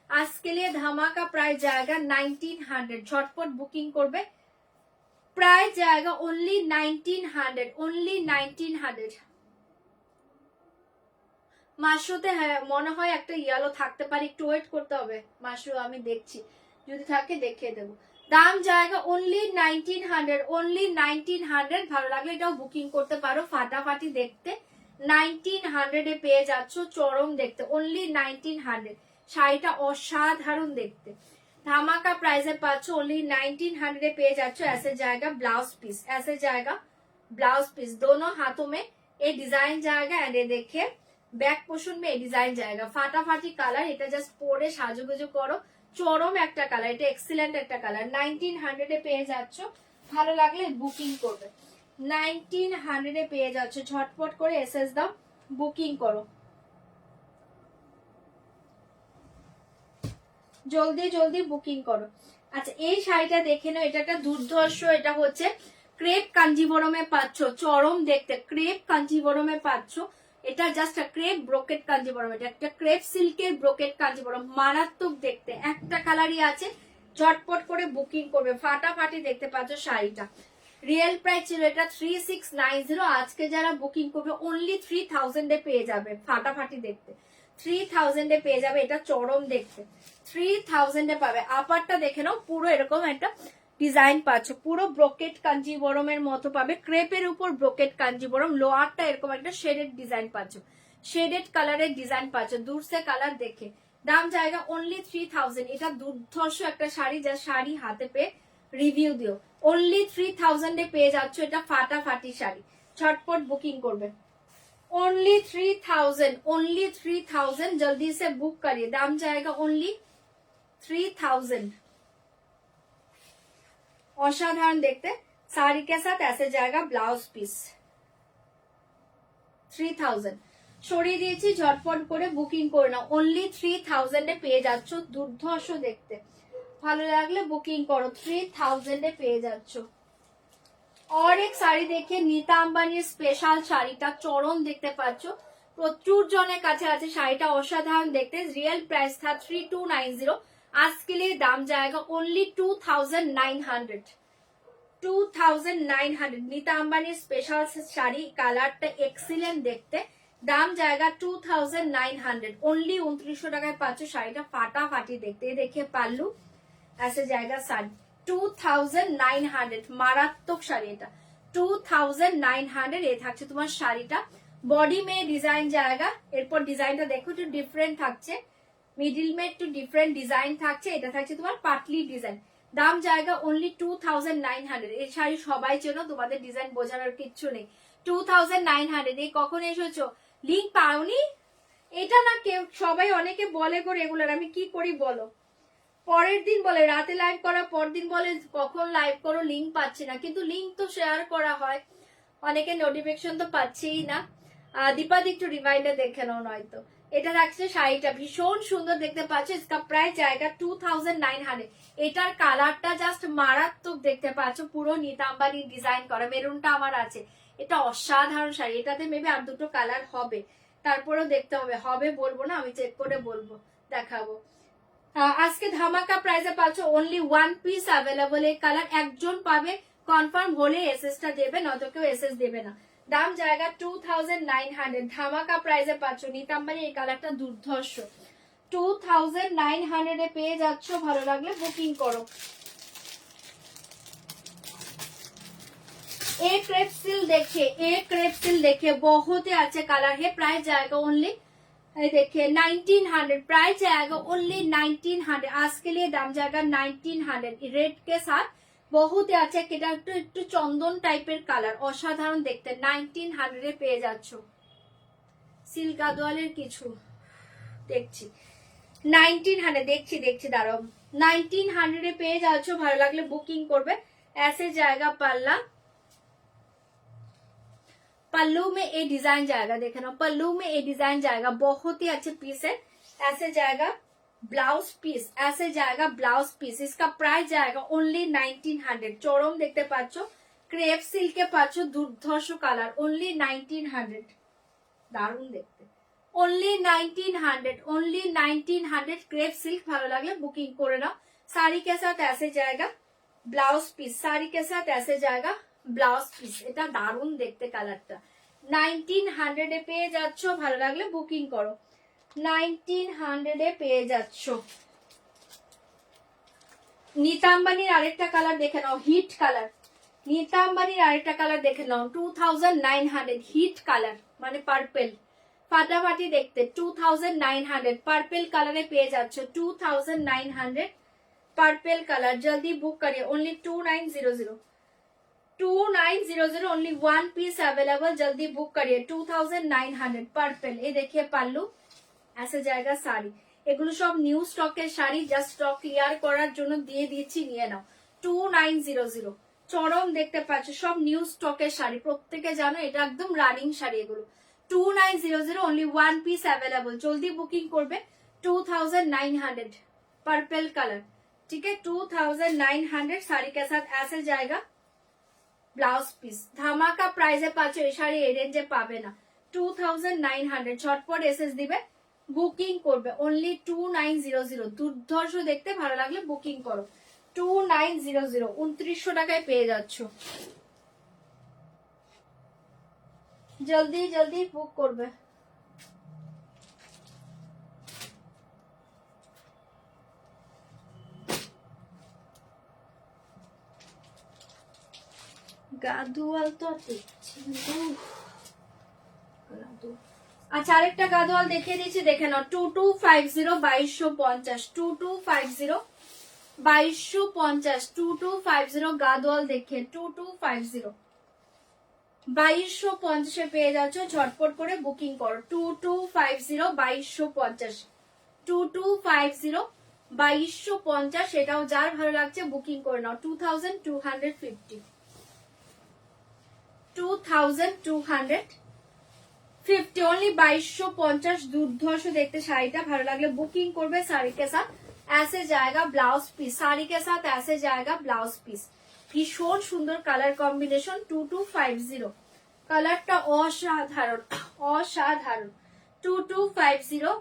आज के लिए धमाका प्राइस जाएगा 1900, झटपट बुकिंग करबे, प्राइस जाएगा ओनली 1900, ओनली 1900। মাশরুতে হ্যাঁ মনে হয় একটা ইয়েলো থাকতে পারে, একটু ওয়েট করতে হবে মাশরু, আমি দেখছি যদি থাকে দেখিয়ে দেবো। দাম জায়গা ওনলি 1900, ওনলি 1900। ভালো লাগলে এটাও বুকিং করতে পারো, ফাটাফাটি দেখতে 1900 এ পেয়ে যাচ্ছ, চরম দেখতে ওনলি 1900। শাড়িটা অসাধারণ দেখতে, ধামাকা প্রাইসে পাচ্ছ ओनली 1900 ए पेज जाচ্ছ। ऐसे जाएगा ब्लाउज पीस, ऐसे जाएगा ब्लाउज पीस, दोनों हाथों में ये डिजाइन जाएगा एंड ये देखिए बैक पोर्शन में ये डिजाइन जाएगा। फाटाफाटी कालार, এটা জাস্ট পরে সাজুগুজু করো, চরম একটা কালার, এটা এক্সিলেন্ট একটা কালার। 1900 এ পেয়ে যাচ্ছ, ভালো লাগলে বুকিং করবে। 1900 এ পেয়ে যাচ্ছ, ঝটপট করে এসএস দাও, বুকিং করো, জলদি জলদি বুকিং করো। আচ্ছা এই শাড়িটা দেখে নাও, এটা একটা দুর্ধর্ষ, এটা হচ্ছে ক্রেপ কাঞ্জিভরমে পাচ্ছ, চরম দেখতে ক্রেপ কাঞ্জিভরমে পাচ্ছ। এটা জাস্ট ক্রেপ ব্রোকেট কাঞ্জিভরম, এটা একটা ক্রেপ সিল্কের ব্রোকেট কাঞ্জিভরম, মারাত্মক দেখতে, একটা কালারই আছে, ঝটপট করে বুকিং করবে, ফাটাফাটি দেখতে পাচ্ছ শাড়িটা। রিয়েল প্রাইস ছিল এটা 3690, আজকে যারা বুকিং করবে ওনলি 3000 এ পেয়ে যাবে, ফাটাফাটি দেখতে 3000 এ পেয়ে যাবে, এটা চরম দেখতে 3000 এ পাবে। আপারটা দেখে নাও, পুরো এরকম একটা ডিজাইন পাচ্ছ, পুরো ব্রোকেট কাঞ্জিবরমের মতো পাবে, ক্রেপের উপর ব্রোকেট কাঞ্জিবরম। লোয়ারটা এরকম একটা শেডেড ডিজাইন পাচ্ছ, শেডেড কালারের ডিজাইন পাচ্ছ, দূর সে কালার দেখে। দাম জায়গা ওনলি 3000। এটা দুর্ধর্ষ একটা শাড়ি, যা শাড়ি হাতে পেয়ে রিভিউ দিও, ओनली 3000 এ পেয়ে যাচ্ছ, এটা ফাটাফাটি শাড়ি, ঝটপট বুকিং করবে। ओनली 3000, ओनली 3000, जल्दी से बुक करिए। दाम जाएगा ओनली 3000। असाधारण देखते साड़ी के साथ ऐसे जाएगा ब्लाउज पीस, 3000 সরিয়ে দিয়েছি, ঝটপট করে বুকিং করে নাও, ओनली 3000 এ পেয়ে যাচ্ছ, দুর্ধর্ষ দেখতে, ভালো লাগলে বুকিং করো, 3000 এ পেয়ে যাচ্ছ। और एक শাড়ি দেখে, নীতা আম্বানির স্পেশাল শাড়িটা চরম দেখতে পাচ্ছ, প্রচুর জনের কাছে আছে শাড়িটা, অসাধারণ দেখতে। রিয়েল প্রাইস था 3290, आज के लिए दाम जाएगा ओनली 2900, 2900। নীতা আম্বানির স্পেশাল শাড়ি, কালারটা এক্সিলেন্ট দেখতে, দাম জায়গা 2900, ओनली 2900 টাকায় পাচ্ছ শাড়িটা, ফাটাফাটি দেখতে। দেখে পাল্লু, ऐसे जाएगा साड़ी 2900, মারাত্মক শাড়ি এটা, 2900 এ থাকছে তোমার শাড়িটা। বডি মে ডিজাইন জায়গা, এরপর ডিজাইনটা দেখো একটু ডিফারেন্ট থাকছে, মিডিল মে একটু ডিফারেন্ট ডিজাইন থাকছে, এটা থাকছে তোমার পাটলি ডিজাইন। দাম জায়গা ओनली 2900। এই শাড়ি সবাই চেনো, তোমাদের ডিজাইন বোঝানোর কিচ্ছু নেই, 2900। এই কখন এসেছো, লিঙ্ক পাওনি? এটা না কেউ, সবাই অনেকে বলে গো রেগুলার, আমি কি করি বলো, পরের দিন বলে রাতে লাইভ করা, পরের দিন বলে কখন লাইভ করো, লিঙ্ক পাচ্ছি না, কিন্তু লিঙ্ক তো শেয়ার করা হয়, অনেকে নোটিফিকেশন তো পাচ্ছেই না। দীপাদি একটু রিমাইন্ডার দেখে নাও নয়তো। এটা থাকছে শাড়িটা, ভীষণ সুন্দর দেখতে পাচ্ছ, इसका প্রাইস জায়গা 2900। এটার কালারটা জাস্ট মারাত্মক দেখতে পাচ্ছ, পুরো নীতা আম্বানির ডিজাইন করা, মেরুনটা আমার আছে, এটা অসাধারণ শাড়ি, এটাতে মেবি আর দুটো কালার হবে, তারপরেও দেখতে হবে, হবে বলবো না, আমি চেক করে বলবো, দেখাবো। আজকে ধামাকা প্রাইসে পাচ্ছ, ओनली 1 পিস अवेलेबल, এই কালার একজন পাবে, কনফার্ম হলে এসএসটা দেবে, নয়তো কেউ এসএস দেবে না। দাম জায়গা 2900, ধামাকা প্রাইসে পাচ্ছ, নীতা আম্বানি এই কালারটা দুর্ধর্ষ, 2900 এ পেয়ে যাচ্ছ, ভালো লাগলে বুকিং করো। ए क्रेप सिल देखिए, ए क्रेप सिल देखिए, बहुत ही अच्छे कलर है, प्राइस जाएगा ओनली देखिए 1900, प्राइस जाएगा ओनली 1900। आज के लिए दाम जाएगा 1900, रेड के साथ बहुत ही अच्छा, এটা একটু চন্দন টাইপের কালার, অসাধারণ দেখতে, 1900 এ পেয়ে যাচ্ছ। সিল্ক গাদোয়ালের কিছু দেখছি, 1900 দেখছি দাঁড়াও, 1900 এ পেয়ে যাচ্ছ, ভালো লাগলে বুকিং করবে। ऐसे जाएगा पल्ला, पल्लू में ये डिजाइन जाएगा, देखे ना पल्लू में ये डिजाइन जाएगा, बहुत ही अच्छे पीस है, ऐसे जाएगा ब्लाउज पीस ऐसे जाएगा, ब्लाउज पीस इसका प्राइस जाएगा ओनली 1900। চরম দেখতে পাচ্ছ, ক্রেপ সিল্কে পাচ্ছ দুর্ধর্ষ কালার, ओनली 1900, দারুণ দেখতে, ओनली 1900, ओनली 1900 क्रेप सिल्क। ভালো লাগলে বুকিং করে নাও। साड़ी के साथ ऐसे जाएगा ब्लाउज पीस, साड़ी के साथ ऐसे जाएगा ब्लाउज पीस। এটা দারুণ দেখতে কালারটা, 1900 এ পেয়ে যাচ্ছ। ভালো লাগলে বুকিং করো, 1900 এ পেয়ে যাচ্ছ। नीता अंबानीर আরেকটা কালার দেখে নাও, হিট কালার। नीता अंबानीर আরেকটা কালার দেখে নাও, 2900 হিট কালার, মানে পার্পল, ফাটাফাটি দেখতে। 2900 পার্পল কালারে পেয়ে যাচ্ছ, 2900 পার্পল কালার। জলদি বুক करिए, only 2900, 2900, only one piece available. जल्दी बुक करिए, 2900 पर्पल। ये देखिए पल्लू, ऐसे जाएगा শাড়ি। এগুলো সব নিউ স্টকের শাড়ি, জাস্ট স্টক ক্লিয়ার করার জন্য দিয়ে দিচ্ছি, নিয়ে নাও। 2900 চরম দেখতে পাচ্ছ, সব নিউ স্টকের শাড়ি, প্রত্যেকে জানো এটা একদম রানিং শাড়ি এগুলো। 2900, ओनली वन पीस अवेलेबल। जल्दी बुकिंग করবে, 2900 पर्पल कलर, ठीक है। 2900 साड़ी के साथ ऐसे जाएगा ব্লাউজ পিস। ধামাকা প্রাইসে পাচ্ছ এই শাড়ি, এই রেঞ্জে পাবে না। 2900 ঝটপট এসএস দিবে, বুকিং করবে, ओनली 2900। দুর্ধর্ষ দেখতে, ভালো লাগলে বুকিং করো, 2900, 2900 টাকায় পেয়ে যাচ্ছ। জলদি জলদি বুক করবে। গাদোয়াল তো দেখছি, আচ্ছা আরেকটা গাদোয়াল দেখিয়ে দিচ্ছি, দেখে নাও। 2250 2250, 2250 2250, 2250 গাদোয়াল দেখিয়ে, 2250 2250 পেয়ে যাচ্ছ। ঝটপট করে বুকিং করো, 2250 2250, 2250 2250। এটাও যার ভালো লাগছে বুকিং করে নাও, 2250, 2250, ओनली 2250। দুর্ধর্ষ দেখতে শাড়িটা, ভালো লাগলে বুকিং করবে। শাড়ি के साथ ऐसे जाएगा ब्लाउज पीस, শাড়ি के साथ ऐसे जाएगा ब्लाउज पीस। ভীষণ সুন্দর কালার কম্বিনেশন, 2250 কালারটা অসাধারণ, অসাধারণ। 2250,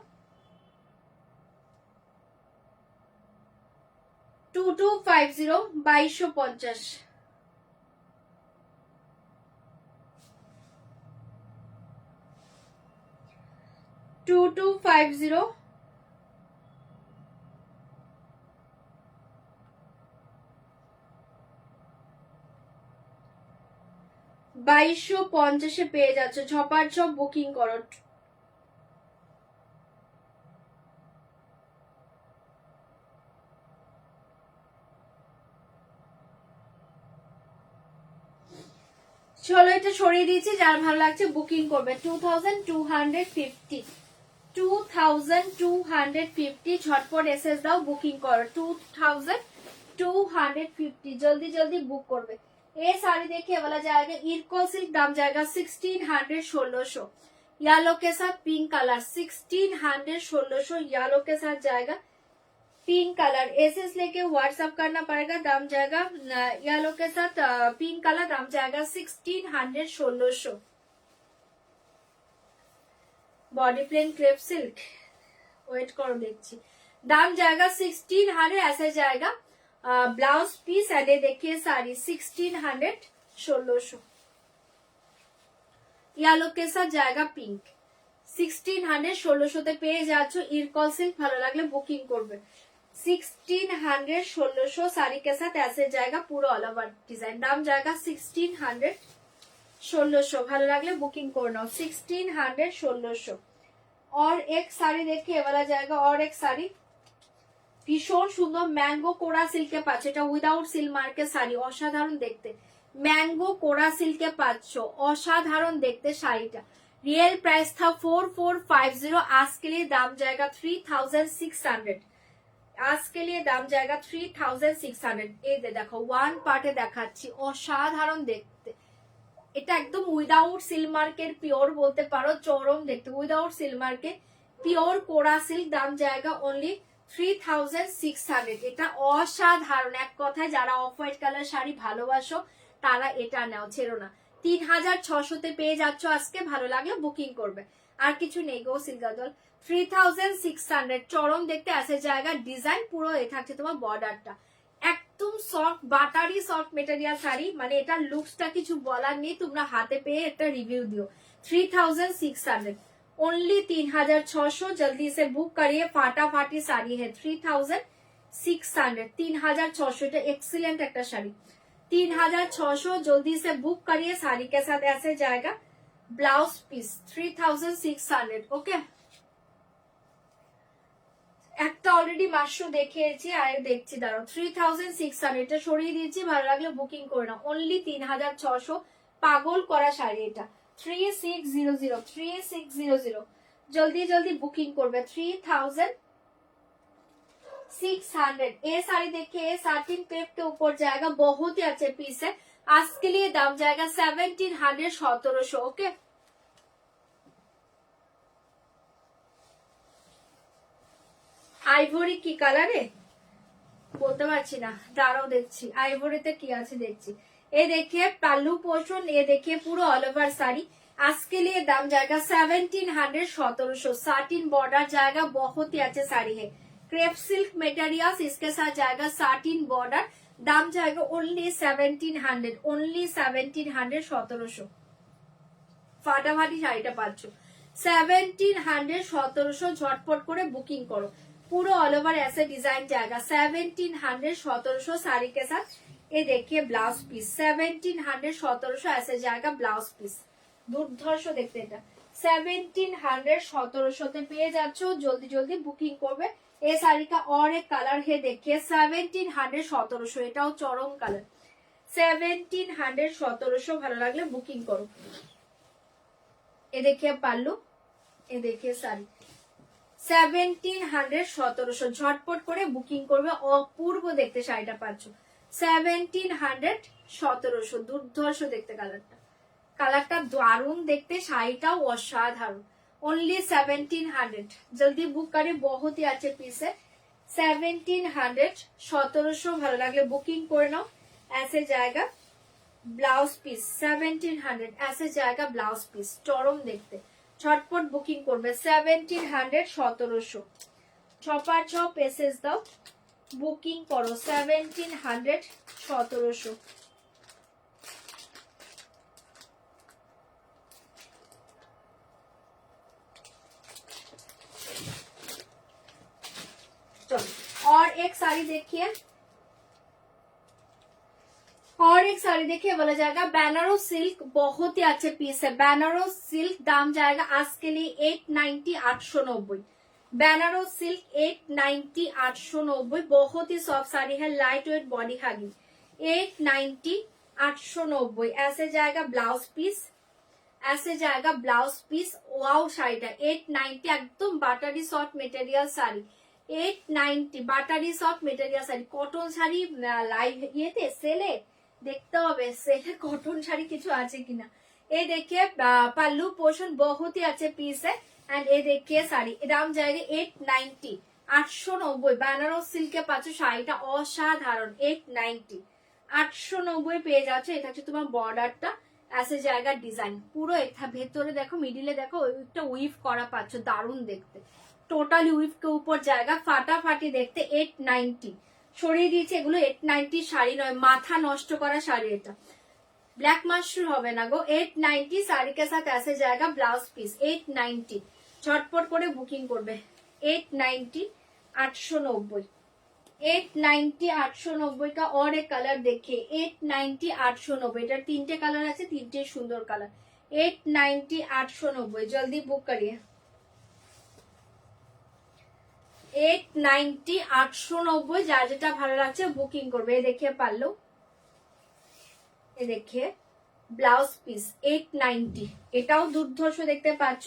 2250 2250, 2250 2250 পেয়ে যাচ্ছ। ঝপার ঝপ বুকিং করো। চলো এটা সরিয়ে দিয়েছি, যার ভালো লাগছে বুকিং করবে। 2250, 2250 ঝটপট এসএস দাও, বুকিং করো, 2250। जल्दी जल्दी बुक করবে। ये साड़ी देखिए वाला जाएगा इरको सिल्क, दाम जाएगा 1600 1600। येलो के साथ पिंक कलर, 1600 1600 येलो के साथ जाएगा पिंक कलर। एसएस लेके व्हाट्सएप करना पड़ेगा, दाम जाएगा येलो के साथ पिंक कलर, दाम जाएगा 1600 1600। Body plain crepe silk, wait करो देखिए, दाम जाएगा 1600, ऐसे जाएगा ब्लाउज पीस। एंड देखिए साड़ी 1600 1600, येलो के साथ जाएगा पिंक, 1600 1600 তে পেয়ে যাচ্ছ। ইরকল সিল্ক, ভালো লাগলে বুকিং করবে, 1600 1600 साड़ी के साथ ऐसे जाएगा पूरा ऑल ओवर डिजाइन, दाम जाएगा 1600 1600। ভালো লাগলে বুকিং করে নাও, 1600 1600। और एक साड़ी देखिए वाला जाएगा, और एक साड़ी ভীষণ সুন্দর ম্যাঙ্গো কোরা সিল্কে পাচ্ছ, এটা উইদাউট সিল্ক মার্কের শাড়ি, অসাধারণ দেখতে। ম্যাঙ্গো কোরা সিল্কে পাচ্ছ, অসাধারণ দেখতে শাড়িটা। रियल प्राइस था 4450, आज के लिए दाम जाएगा 3600, आज के लिए दाम जाएगा 3600। এই দেখো ওয়ান পার্টে দেখাচ্ছি, অসাধারণ দেখতে। এটা একদম উইদাউট সিল্ক মার্কের পিওর বলতে পারো, চরম দেখতে, উইদাউট সিল্ক মার্কেট পিওর কোরা সিল্ক, দাম जाएगा ओनली 3600। এটা অসাধারণ, এক কথায় যারা অফ হোয়াইট কালার শাড়ি ভালোবাসো তারা এটা নাও, ছেড়ো না। 3600 পেয়ে যাচ্ছ আজকে, ভালো লাগলে বুকিং করবে, আর কিছু নেই গো সিলগাদল। 3600 চরম দেখতে আসে জায়গা, ডিজাইন পুরো এ থাকছে তোমার বর্ডারটা, একদম soft buttery soft material sari, মানে এটা লুকসটা কিছু বলার নেই, তোমরা হাতে পেয়ে একটা রিভিউ দিও। 3600 ओनली 3600, जल्दी से बुक करिए, फाटाफाटी साड़ी है। 3600 3600, এটা এক্সিলেंट একটা শাড়ি। 3600 जल्दी से बुक करिए, साड़ी के साथ ऐसे जाएगा ब्लाउज पीस। 3600 ওকে। একটা অলরেডি মাশরু দেখিয়েছি, আর দেখছি দাঁড়াও। 3600 এটা সরিয়ে দিয়েছি, ভালো লাগলে বুকিং করে নাও। অনলি 3600, পাগল করা শাড়ি এটা। 3600 3600 जल्दी जल्दी बुकिंग করবে। 3600 ये साड़ी देखिए, साटिन पेप के ऊपर जाएगा, बहुत ही अच्छे पीस है। आज के लिए दाम जाएगा 1700 1700 ओके। আইভরি কি কালারে বলতে পারছি না, দাঁড়াও দেখছি আইভরিতে কি আছে দেখছি। ये देखिए पल्लू पोर्शन, ये देखिए पूरा ऑल ओवर साड़ी। आज के लिए दाम जाएगा 1700 1700, साटिन बॉर्डर जाएगा, बहुत ही अच्छे साड़ी है। क्रेप सिल्क मटेरियल इसके साथ जाएगा, साटिन बॉर्डर, दाम जाएगा ओनली 1700 ओनली 1700 1700। ফাটাফাটি শাড়িটা পাচ্ছ 1700 1700, ঝটপট করে বুকিং করো। पूरा ऑल ओवर ऐसे डिजाइन जाएगा, 1700 1700 साड़ी के साथ। ये देखिए ब्लाउज पीस 1700 1700 ऐसे जाएगा ब्लाउज पीस, দুর্ধর্ষ দেখতে এটা। 1700 1700 পেয়ে যাচ্ছ, জলদি জলদি বুকিং করবে। এই শাড়ি का और एक कलर है, देखिए 1700 1700, এটাও চরম কালার। 1700 1700, ভালো লাগলে বুকিং করো। ये देखिए पल्लू, ये देखिए শাড়ি 1700 1700, ঝটপট করে বুকিং করবে, অপূর্ব দেখতে শাড়িটা পাচ্ছ। 1700 1700, দুর্ধর্ষ দেখতে কালারটা, কালারটা দারুণ দেখতে, শাড়িটাও অসাধারণ। ओनली 1700, जल्दी बुक करे, बहुत ही अच्छे पीस है। 1700 1700, ভালো লাগলে বুকিং করে নাও। ऐसे जाएगा ब्लाउज पीस 1700, ऐसे जाएगा ब्लाउज पीस, চরম দেখতে, ঝটপট বুকিং করবে। 1700 1700, ছপার ছ পেসেস দাও, বুকিং করো। 1700 1700। और एक साड़ी देखिए, और एक साड़ी देखिए, बोला जाएगा बनारस सिल्क, बहुत ही अच्छे पीस है। बनारस सिल्क दाम जाएगा आज के लिए 890 890, बनारस सिल्क 890 890, बहुत ही सॉफ्ट साड़ी है, लाइट वेट बॉडी हगिंग। 890 890, ऐसे जाएगा ब्लाउज पीस, ऐसे जाएगा ब्लाउज पीस। वाओ শাড়িটা 890, একদম buttery soft material sari. 890 buttery soft material sari, cotton sari live ইয়েতে সেলে देखते হবে, সেলে কটন শাড়ি কিছু আছে কিনা। ये देखिए पल्लू पोर्शन, बहुत ही अच्छे पीस है। एंड ये देखिए শাড়ি, দাম जाएगा 890 890, बनारस सिल्के পাচ্ছ, শাড়িটা অসাধারণ। 890 890 পেয়ে যাচ্ছ। এটা হচ্ছে তোমার বর্ডারটা, ऐसे जाएगा डिजाइन, পুরো এটা ভেতরে দেখো, মিডিলে দেখো, ওইটা উইভ করা পাচ্ছ, দারুণ দেখতে। টোটালি উইভ के ऊपर जाएगा, ফাটাফাটি দেখতে। 890 সরিয়ে দিয়েছে, এগুলো 890 শাড়ি নয়, মাথা নষ্ট করা শাড়ি এটা, ব্ল্যাক মাশরুম হবে না গো। 890 শাড়ি के साथ ऐसे जाएगा ब्लाउज पीस। 890, ঝটপট করে বুকিং করবে। 890 890, 890 890 का और एक कलर देखिए। 890 890, এটার তিনটে কালার আছে, তিনটে সুন্দর কালার। 890 890, জলদি বুক করিয়ে। 890 890, যার যেটা ভালো লাগছে বুকিং করবে। ये देखिए पल्लू, ये देखिए ব্লাউজ পিস 890, এটাও দুর্ধর্ষ দেখতে পাচ্ছ,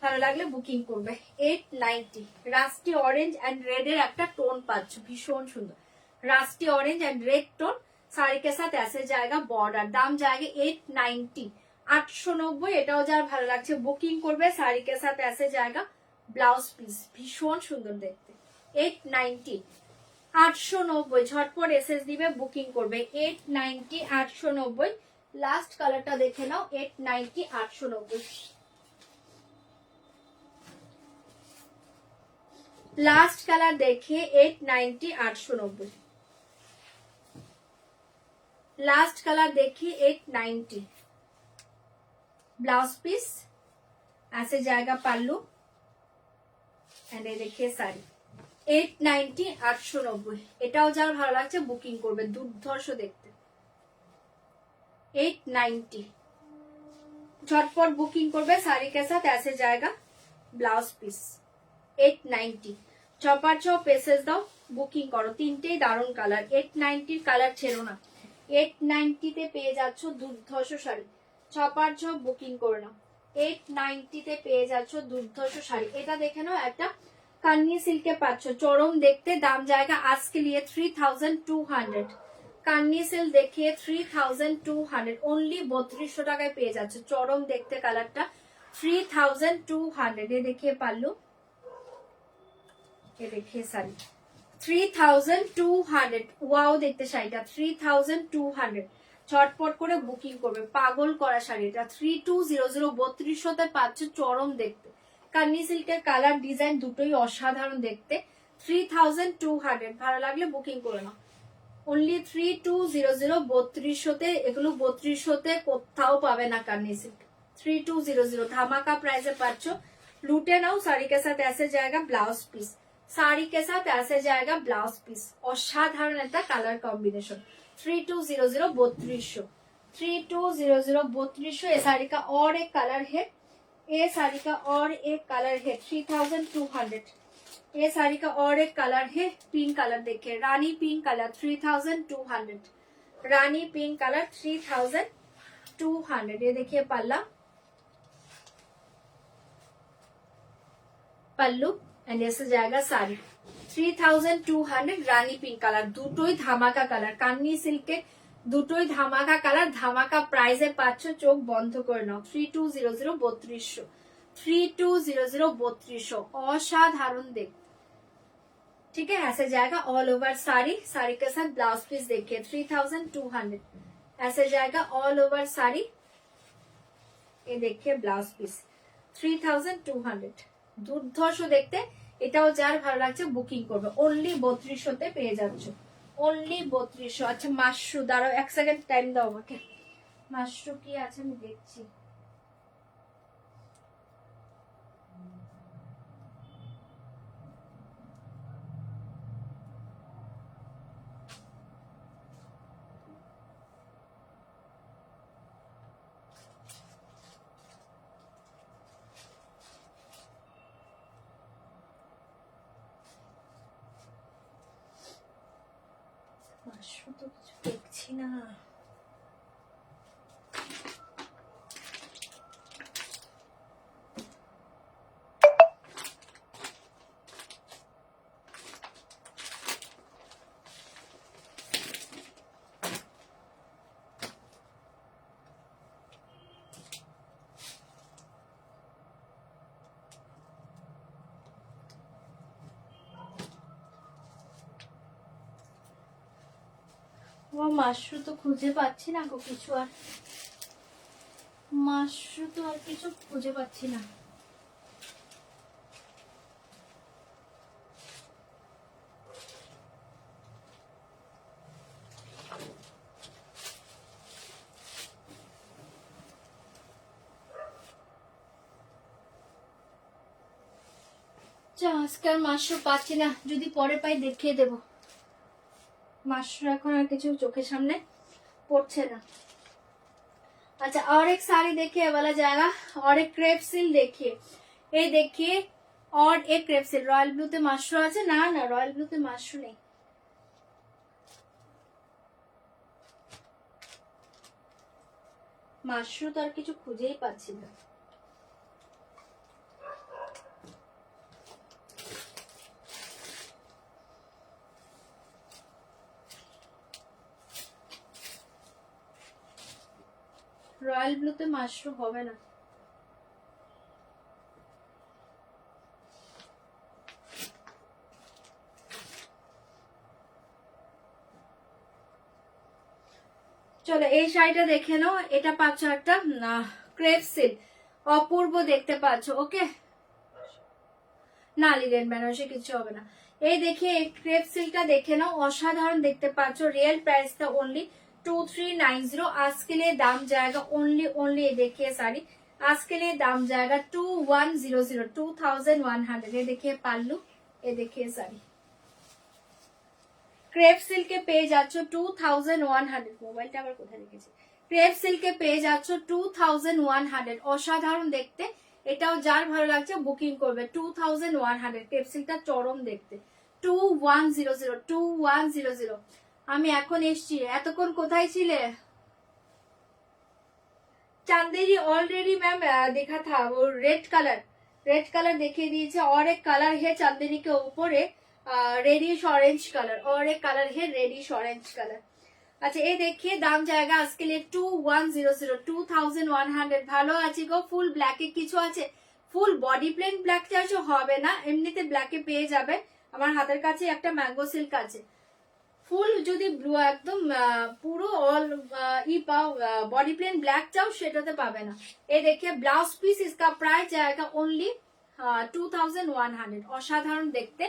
ভালো লাগলে বুকিং করবে। 890, রাস্টি অরেঞ্জ এন্ড রেড এর একটা টোন পাচ্ছ, ভীষণ সুন্দর। Rusty orange and red tone, sari के साथ ऐसे जाएगा बॉर्डर, दाम जाएगा 890 890, এটাও যার ভালো লাগছে বুকিং করবে। শাড়ি के साथ ऐसे जाएगा ब्लाउज পিস, ভীষণ সুন্দর দেখতে। 890 890 ঝটপট এসএস দিবে, বুকিং করবে। 890 890 লাস্ট কালারটা দেখে নাও। 890 890 লাস্ট কালার দেখে 890 890 লাস্ট কালার দেখি 890 ब्लाउज पीस ऐसे जाएगा पल्लू एंड ये देखिए साड़ी 890 890 এটাও যার ভালো লাগছে বুকিং করবে, দুর্ধর্ষ দেখতে। 890 झटपट बुकिंग করবে, साड़ी के साथ ऐसे जाएगा ब्लाउज पीस 890 চপার চপ পেসেস দাও, বুকিং করো। তিনটেই দারুণ কালার, 890 কালার ছেড়ো না। 890 তে পেয়ে যাচ্ছ দুর্ধর্ষ শাড়ি, চপার চপ বুকিং করে নাও। 890 তে পেয়ে যাচ্ছ দুর্ধর্ষ শাড়ি। এটা দেখে নাও, একটা কান্নি সিল্কে পাচ্ছ, চরম দেখতে, দাম জায়গা আজকে লিয়ে 3200। কান্নি সিল্ক দেখিয়ে 3200 অনলি 3200 টাকায় পেয়ে যাচ্ছে, চরম দেখতে কালারটা 3200। এ দেখিয়ে পারলো, এ দেখিয়ে শাড়ি 3200। ওয়াও দেখতে শাড়িটা 3200। চটপট করে বুকিং করবে, পাগল করা শাড়ি এটা 3200 3200 পাচ্ছ, চরম দেখতে। কান্নি সিল্কের কালার ডিজাইন দুটোই অসাধারণ দেখতে। 3200 ভালো লাগলে বুকিং করে নাও। অনলি 3200 3200 এগুলো 3200 কোথাও পাবে না কান্নি সিল্ক। 3200 ধামাকা প্রাইসে পাচ্ছ, লুটে নাও। শাড়ি কে সাথ ऐसे जाएगा ব্লাউজ পিস, শাড়ি কে সাথ ऐसे जाएगा ব্লাউজ পিস। অসাধারণ একটা কালার কম্বিনেশন। 3200 3200 3200 3200। ये साड़ी का और एक कलर है, ये साड़ी का और एक कलर है 3200। ये साड़ी का और एक कलर है, पिंक कलर देखिए, रानी पिंक कलर 3200। रानी पिंक कलर 3200। ये देखिए पल्ला, पल्लू एंड ऐसे जाएगा साड़ी 3200। रानी पिंक कलर দুটোই ধামাকা কালার, কান্নি সিল্কে দুটোই ধামাকা কালার, ধামাকা প্রাইসে পাচ্ছ, চোখ বন্ধ করে নাও। 3200 3200 3200 3200 অসাধারণ দেখ। ठीक है, ऐसे जाएगा ऑल ओवर साड़ी, साड़ी के साथ ब्लाउज पीस देखिए 3200। ऐसे जाएगा ऑल ओवर साड़ी, ये देखिए ब्लाउज पीस 3200। দুর্ধর্ষ দেখতে, এটাও যার ভালো লাগছে বুকিং করবে। অনলি 3200 তে পেয়ে যাচ্ছ, অনলি 3200। আচ্ছা মাশরু, দাঁড়াও এক সেকেন্ড টাইম দাও আমাকে, মাশরু কি আছে আমি দেখছি। মাশরু তো কিছু দেখছি না। ও মাশরু তো খুঁজে পাচ্ছি না গো কিছু, আর মাশরু তো আর কিছু খুঁজে পাচ্ছি না। আজকে আর মাশরু পাচ্ছি না, যদি পরে পাই দেখিয়ে দেবো। মাশরু এখন আর কিছু চোখের সামনে পড়ছে না। अच्छा और एक साड़ी देखिए वाला जाएगा, और एक क्रेप सिल्क देखिए, ये देखिए और एक क्रेप सिल्क। रॉयल ब्लू ते माशरू আছে না, না রয়্যাল ব্লুতে মাশরু নেই। মাশরু তো আর কিছু খুঁজেই পাচ্ছি না। রয়্যাল ব্লুতে মাশরু হবে না। চলো এই শাড়িটা দেখে নাও, এটা পাচ্ছ একটা ক্রেপ সিল্ক, অপূর্ব দেখতে পাচ্ছ। ওকে, না লিলেন বেনারসি কিছু হবে না। এই দেখে ক্রেপ সিল্কটা দেখে নাও, অসাধারণ দেখতে পাচ্ছ। রিয়েল প্রাইসটা অনলি 2390। আজকে लिए दाम जाएगा ओनली ये देखिए साड़ी, आज के लिए दाम जाएगा 2100, 2100। ये देखिए पाल्लू, ये देखिए साड़ी ক্রেপ সিল্কে পেয়ে যাচ্ছ 2100। মোবাইলটা আবার কোথায় রেখেছি? ক্রেপ সিল্কে পেয়ে যাচ্ছ 2100, অসাধারণ দেখতে। এটাও যার ভালো লাগছে বুকিং করবে। 2100 ক্রেপ সিল্কটা চরম দেখতে। 2100, 2100। আমি এখন এসছি, এতক্ষণ কোথায় ছিলে? चांदेरी ऑलरेडी मैम देखा था, वो रेड कलर दिखे दीजिए। और एक कलर है चांदेरी के ऊपर रेडिश ऑरेंज कलर, और एक कलर है रेडिश ऑरेंज कलर। अच्छा ये देखिए दाम जाएगा आज के लिए 2100, 2100। ভালো আছে গো। ফুল ব্ল্যাকে কিছু আছে, ফুল বডি প্লেন ব্ল্যাক চাইছো হবে না, এমনিতে ব্ল্যাকে পেয়ে যাবে। আমার হাতের কাছে একটা ম্যাঙ্গো সিল্ক আছে। ফুল যদি ব্লু একদম পুরো অল ই পাও, বডি প্লেন ব্ল্যাক চাও সেটাতে পাবে না। এই দেখে ব্লাউজ পিস इसका प्राइस जाएगा ओनली 2100। অসাধারণ দেখতে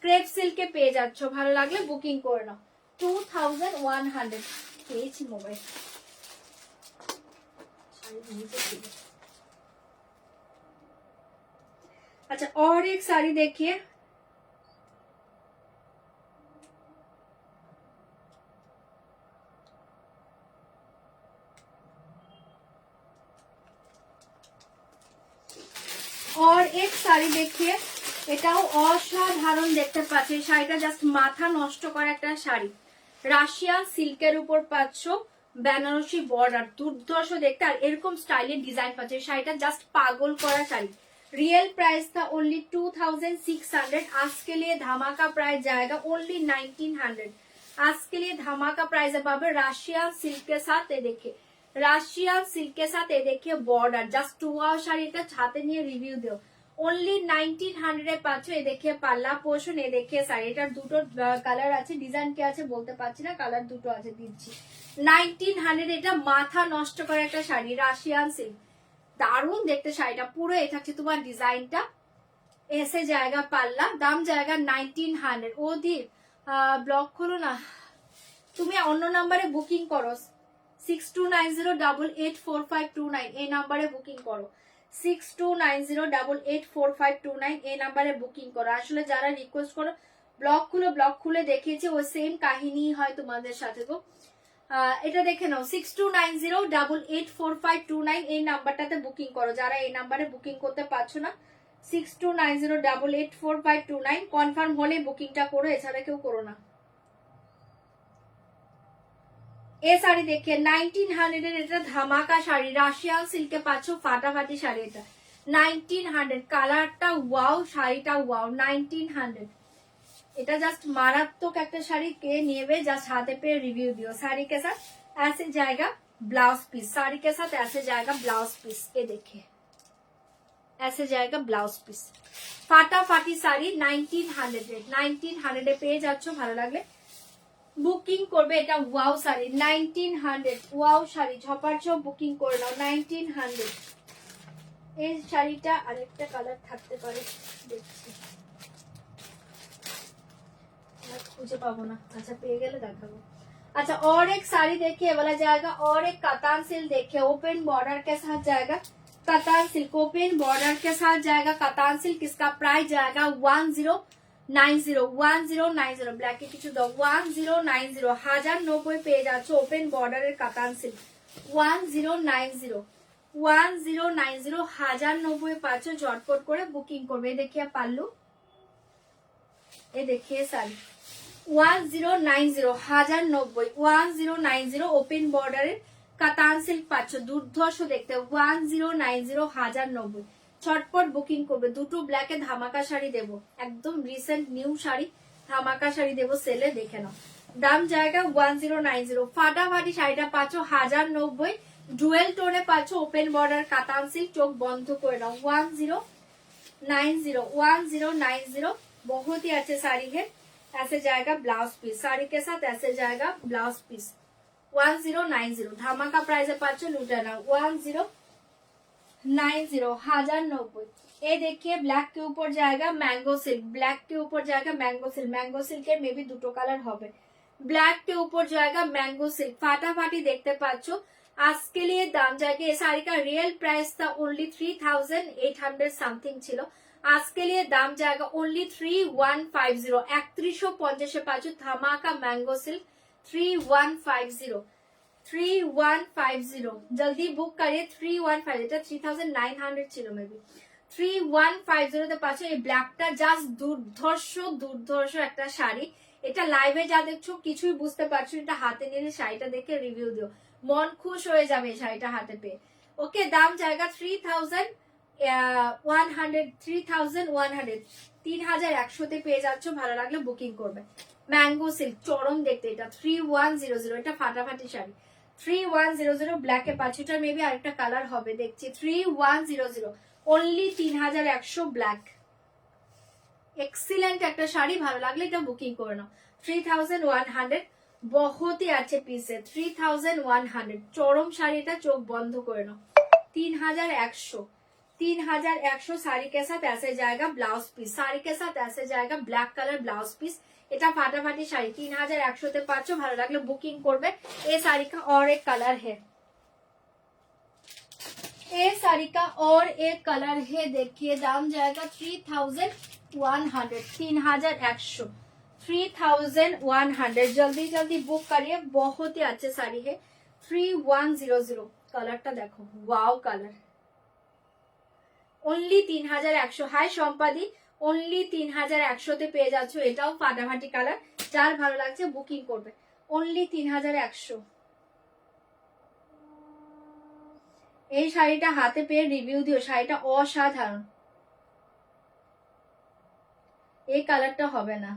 ক্রেপ সিল্কে পেয়ে যাচ্ছ, ভালো লাগলে বুকিং করে নাও। 2100 পেয়েছি। মোবাইল अच्छा और एक साड़ी देखिए, और एक শাড়ি দেখিয়ে, এটাও অসাধারণ দেখতে পাচ্ছি। শাড়িটা জাস্ট মাথা নষ্ট করা একটা শাড়ি, রাশিয়ান সিল্কের উপর পাচ্ছ বেনারসি বর্ডার, দুর্ধর্ষ দেখতে। আর এরকম স্টাইলের ডিজাইন পাচ্ছে। শাড়িটা জাস্ট পাগল করা শাড়ি। रियल प्राइस था ओनली 2600। आज के लिए धमाका प्राइस जाएगा ओनली 1900। आज के लिए धमाका प्राइस है बाबा। राशियान सिल्क के साथ ये देखिए, রাশিয়ান সিল্কের সাথে দেখিয়ে বর্ডার, জাস্ট 2 আওয়ার শাড়িটা হাতে নিয়ে রিভিউ দিও। অনলি 1900 এ পাচ্ছ। এ দেখিয়ে পাল্লা পোর্শন, এ দেখিয়ে শাড়িটার দুটো কালার আছে, ডিজাইন কি আছে বলতে পারছি না, কালার দুটো আছে দিচ্ছি। 1900। এটা মাথা নষ্ট করা একটা শাড়ি, রাশিয়ান সিল্ক, দারুণ দেখতে শাড়িটা। পুরো এ থাকছে তোমার ডিজাইনটা, এসে জায়গা পাল্লা, দাম জায়গা 1900। ও দি ব্লক করো না, তুমি অন্য নাম্বারে বুকিং করো। 6290884529 এই নাম্বারে বুকিং করো। 6290884529 এই নাম্বারে বুকিং করো। আসলে যারা রিকোয়েস্ট করো ব্লগ খুলে দেখিয়েছি, ওই সেম কাহিনী হয় তোমাদের সাথে। তো এটা দেখে নাও, 6290884529 এই নাম্বারটাতে বুকিং করো। যারা এই নাম্বারে বুকিং করতে পারছো না, 6290884529 কনফার্ম হলে বুকিংটা করো, এছাড়া কেউ করো না। এই শাড়ি দেখে 1900 এর, এটা ধামাকা শাড়ি, রাশিয়ান সিল্কে পাচ্ছ ফাটাফাটি শাড়ি। এটা 1900, কালারটা ওয়াও, শাড়িটা ওয়াও। 1900 এটা জাস্ট মারাত্মক একটা শাড়ি। কে নেবে জাস্ট হাতে পেয়ে রিভিউ দিও। শাড়ি के साथ ऐसे जाएगा ब्लाउज पीस, শাড়ি के साथ ऐसे जाएगा ब्लाउज पीस। ये देखिए ऐसे जाएगा ब्लाउज पीस, ফাটাফাটি শাড়ি। 1900 এ পেয়ে যাচ্ছ। ভালো লাগলে বুকিং করবে। এটা ওয়াও শাড়ি 1900, ওয়াও শাড়ি, ঝপার ঝপ বুকিং করে নাও 1900। এই শাড়িটা আরেকটা কালার থাকতে পারে, দেখছি খুঁজে পাবো না। अच्छा পেয়ে গেলে দেখাবো। अच्छा और एक साड़ी देखिए वाला जाएगा, और एक कतान सिल्क देखिए, ओपन बॉर्डर के साथ जाएगा। कतान सिल्क ओपन बॉर्डर के साथ जाएगा। कतान सिल्क इसका प्राइस जाएगा 1090 ব্ল্যাক এ কিছু দাও। 1090 1090 পেয়ে যাচ্ছে ওপেন বর্ডারের কাতান সিল্ক। 1090 1090 পাচ্ছ। ঝটপট করে বুকিং করবে। দেখিয়ে পাল্লু, এ দেখিয়ে শাড়ি 1090 1090 ওপেন বর্ডারের কাতান সিল্ক পাচ্ছ, দুর্ধর্ষ দেখতে। 1090 1090 ছটপট বুকিং করবে। দুটো ব্ল্যাকে ধামাকা শাড়ি দেবো, একদম রিসেন্ট নিউ শাড়ি, ধামাকা শাড়ি দেবো সেলে, দেখে নাও। দাম জায়গা 1090। ফাটাফাটি শাড়িটা পাচ্ছ 1090। ডুয়েল টোনে পাচ্ছ ওপেন বর্ডার কাতান সিল্ক। চোখ বন্ধ করে নাও। 1090 बहुत ही अच्छे साड़ी है। ऐसे जाएगा ब्लाउज पीस, साड़ी के साथ ऐसे जाएगा ब्लाउज पीस। 1090 ধামাকা প্রাইসে পাচ্ছ লুটে নাও 1090 1090। ये देखिए ब्लैक के ऊपर जाएगा मैंगो सिल्क, ब्लैक के ऊपर जाएगा मैंगो सिल्क, मैंगो सिल्क के मे भी দুটো কালার হবে। ब्लैक के ऊपर जाएगा मैंगो सिल्क, फाटाफाटी देखते पाচ্ছ। आज के लिए दाम जाएगा, ये साड़ी का रियल प्राइस था ओनली 3800 समथिंग ছিল। आज के लिए दाम जाएगा ओनली 3150, 3150 पाচ্ছ ধামাকা मैंगो सिल्क 3150, 3150 जल्दी बुक करिए। 315 এটা 3900 ছিল মেবি, 3150 তে পাচ্ছ। এই ব্ল্যাকটা জাস্ট দুর্ধর্ষ দুর্ধর্ষ একটা শাড়ি। এটা লাইভে যা দেখছো কিছুই বুঝতে পারছো, এটা হাতে নিলে শাড়িটা দেখে রিভিউ দিও, মন খুশ হয়ে যাবে এই শাড়িটা হাতে পেয়ে। ওকে দাম জায়গা 3100, 3100 তে পেয়ে যাচ্ছ। ভালো লাগলে বুকিং করবে। ম্যাঙ্গো সিল্ক চরম দেখতে, এটা 3100, এটা ফাটাফাটি শাড়ি 3100 ব্ল্যাকে পাচ্ছ। এটা মেবি আরেকটা কালার হবে দেখছি। 3100 অনলি 3100 ব্ল্যাক, এক্সিলেন্ট একটা শাড়ি। ভালো লাগলে এটা বুকিং করে নাও। 3100 बहुत ही अच्छे पीस है। 3100 চরম শাড়ি, এটা চোখ বন্ধ করে নাও। 3100, 3100 साड़ी के साथ ऐसे जाएगा ब्लाउज पीस, साड़ी के साथ ऐसे जाएगा ब्लैक कलर ब्लाउज पीस। এটা ফাটাফাটি শাড়ি 3100 তে পাচ্ছ। ভালো লাগলে বুকিং করবে। এই শাড়ি का और एक कलर है, ये साड़ी का और एक कलर है देखिए। दाम जाएगा 3100, 3100, 3100 जल्दी जल्दी बुक करिए। बहुत ही अच्छे साड़ी है 3100। कलरটা দেখো, वाओ कलर ओनली 3100। हाय সম্পাদি ओनली 3100 তে পেয়ে যাচ্ছ। এটাও ফাটাফাটি কালার, যার ভালো লাগছে বুকিং করবে। ओनली 3100। এই শাড়িটা হাতে পেয়ে রিভিউ দিও, শাড়িটা অসাধারণ। এই কালারটা হবে না।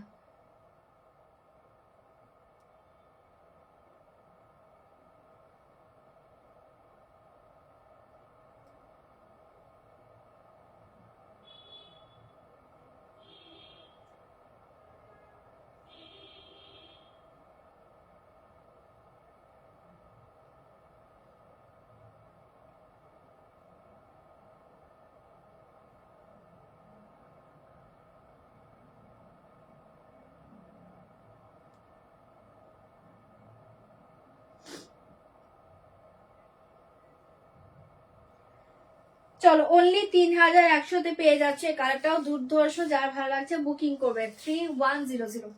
চলো ओनली 3100 তে পেয়ে যাচ্ছে। কালারটাও দুর্ধর্ষ, যার ভালো লাগছে বুকিং করবে। 3100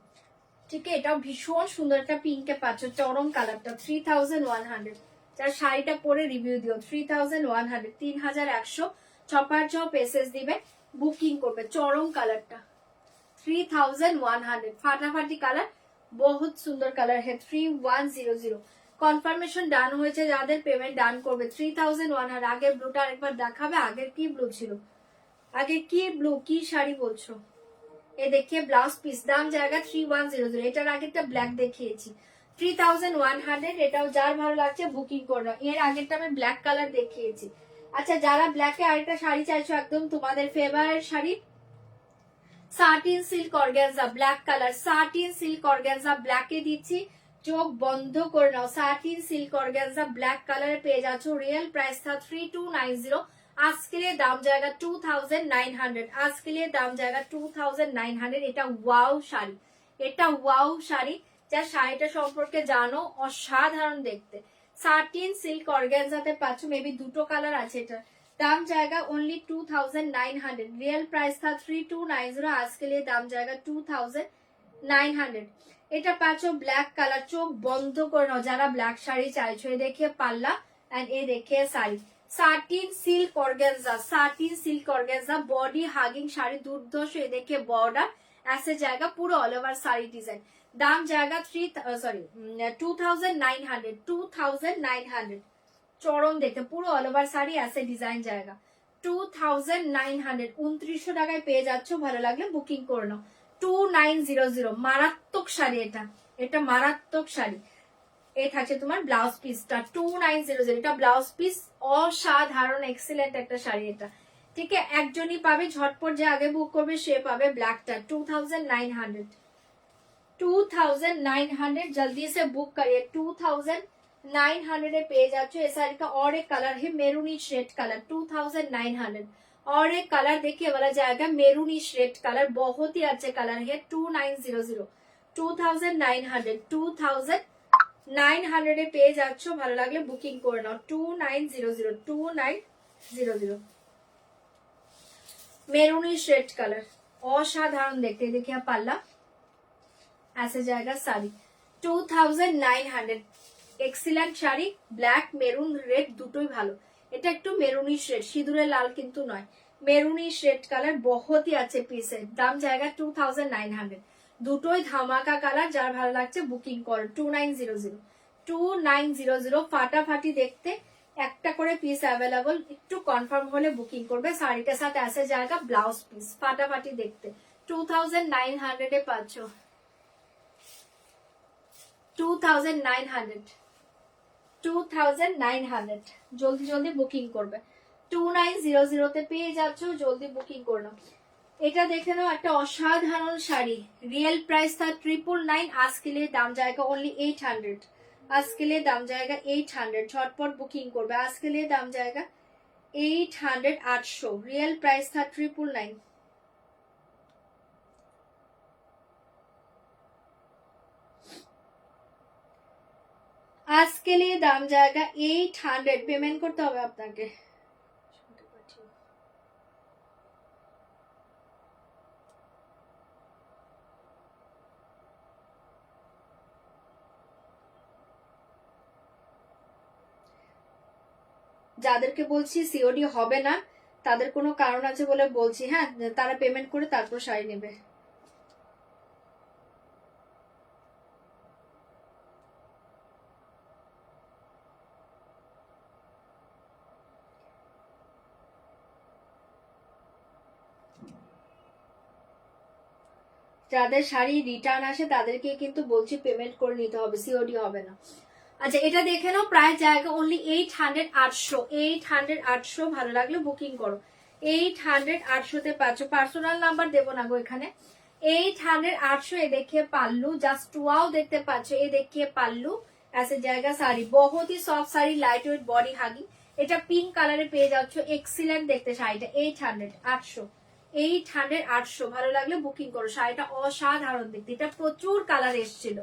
ঠিক আছে। এটাও ভীষণ সুন্দর একটা পিঙ্কে পাচ্ছ, চরম কালারটা 3100। যার শাড়িটা পরে রিভিউ দিও। 3100, 3100 ছপার ছপ এসএস দিবে, বুকিং করবে। চরম কালারটা 3100 ফাটাফাটি কালার, বহুত সুন্দর কালার है 3100। কনফার্মেশন ডান হয়েছে, যাদের পেমেন্ট ডান করবে। 3100। আগের ব্লুটা আরেকবার দেখাবে। আগের কি ব্লু ছিল, আগে কি ব্লু কি শাড়ি বলছো? এ দেখিয়ে ব্লাউজ পিস, দাম জায়গা 3100। এটার আগেরটা ব্ল্যাক দেখিয়েছি 3100। এটাও যার ভালো লাগছে বুকিং করো। এর আগেরটা আমি ব্ল্যাক কালার দেখিয়েছি। আচ্ছা যারা ব্ল্যাকে আরেকটা শাড়ি চাইছো, একদম তোমাদের favourite sari, satin silk organza black colour, satin silk organza ব্ল্যাকে দিচ্ছি, চোখ বন্ধ করে নাও। সাটিন সিল্ক অর্গানজা ব্ল্যাক কালারে পেয়ে যাচ্ছ। রিয়েল প্রাইস था 3290, आज के लिए दाम जाएगा 2900, आज के लिए दाम जाएगा 2900। এটা ওয়াও শাড়ি, এটা ওয়াও শাড়ি। যা শাড়িটা সম্পর্কে জানো, অসাধারণ দেখতে। সাটিন সিল্ক অর্গানজাতে পাচ্ছ, মেবি দুটো কালার আছে। এটা दाम जाएगा ओनली 2900, रियल प्राइस था 3290, आज के लिए दाम जाएगा 2900। এটা পাচ্ছ ব্ল্যাক কালার, চোখ বন্ধ করে নাও যারা ব্ল্যাক শাড়ি চাইছো। এ দেখে পাল্লা এন্ড এ দেখে sari, satin silk organza, satin silk organza body hugging sari, দুর্ধর্ষ। এ দেখে বর্ডার ऐसे जाएगा, पूरा ऑल ओवर साड़ी डिजाइन। दाम जाएगा 2900, 2900 চরম দেখতে, পুরো অল ওভার শাড়ি ऐसे ডিজাইন जाएगा 2900। 2900 টাকায় পেয়ে যাচ্ছ। ভালো লাগলে বুকিং করে নাও। 2900 মারাত্মক শাড়ি, এটা এটা মারাত্মক শাড়ি। এই থাকছে তোমার ব্লাউজ পিসটা 2900। এটা ব্লাউজ পিস অসাধারণ এক্সিলেন্ট একটা শাড়ি এটা। ঠিক আছে, একজনই পাবে, ঝটপট যে আগে বুক করবে সে পাবে ব্ল্যাকটা 2900। 2900 जल्दी से बुक करिए। 2900 2900 পেয়ে যাচ্ছ। ए साड़ी का और एक कलर है मेरूनिश रेड कलर 2900। और एक कलर देखिए वाला जाएगा मेरूनिश रेड कलर, बहुत ही अच्छे कलर है 2900 2900 2900 পেয়ে যাচ্ছ। ভালো লাগলে বুকিং করে নাও 2900 2900। মেরুনিশ रेड कलर অসাধারণ দেখতে। देखिए পাল্লা ऐसे जाएगा sari 2900। Excellent sari, black maroon red দুটোই ভালো। এটা একটু মেরুনিশ রেড, সিঁদুরের লাল কিন্তু নয়, মেরুনিশ রেড কালার বহুত হি আছে পিসের। দাম জায়গা 2900। দুটোই ধামাকা কালার, যার ভালো লাগছে বুকিং করো 2900 2900। ফাটাফাটি দেখতে, একটা করে পিস অ্যাভেলেবল, একটু কনফার্ম হলে বুকিং করবে। শাড়িটার সাথে আসে জায়গা ব্লাউজ পিস, ফাটাফাটি দেখতে 2900 এ পাচ্ছ 2900 2900। জলদি জলদি বুকিং করবে 2900 তে পেয়ে যাচ্ছ, জলদি বুকিং করে নাও। এটা দেখে নাও, একটা অসাধারণ শাড়ি, রিয়েল প্রাইস था 999, आज के लिए दाम जाएगा ओनली 800। आज के लिए दाम जाएगा 800, झटपट बुकिंग করবে। आज के लिए दाम जाएगा 800 800, रियल प्राइस था 999। आज के लिए दाम जाएगा 800, পেমেন্ট করতে হবে আপনাকে। যাদেরকে বলছি সিওডি হবে না, তাদের কোনো কারণ আছে বলে বলছি, হ্যাঁ, তারা পেমেন্ট করে তারপর শাড়ি নেবে। যাদের শাড়ি রিটার্ন আসে তাদেরকে কিন্তু বলছি পেমেন্ট করে নিতে হবে, সিওডি হবে না। আচ্ছা, এটা দেখে নাও, প্রাইস জায়গা অনলি 800 800 800 800। ভালো লাগলে বুকিং করো 800 800 তে পাচ্ছ। পার্সোনাল নাম্বার দেবো না গো এখানে। 800 800। এ দেখিয়ে পাল্লু, জাস্ট ওয়াও দেখতে পাচ্ছ। এ দেখিয়ে পাল্লু, ऐसे জায়গা শাড়ি, বহুত হি soft sari, light weight body hugging. এটা পিঙ্ক কালারে পেয়ে যাচ্ছ, এক্সিলেন্ট দেখতে শাড়িটা। 800 800 800 800। ভালো লাগলে বুকিং করো, শাড়িটা অসাধারণ দেখতে। এটা প্রচুর কালার এসেছিল,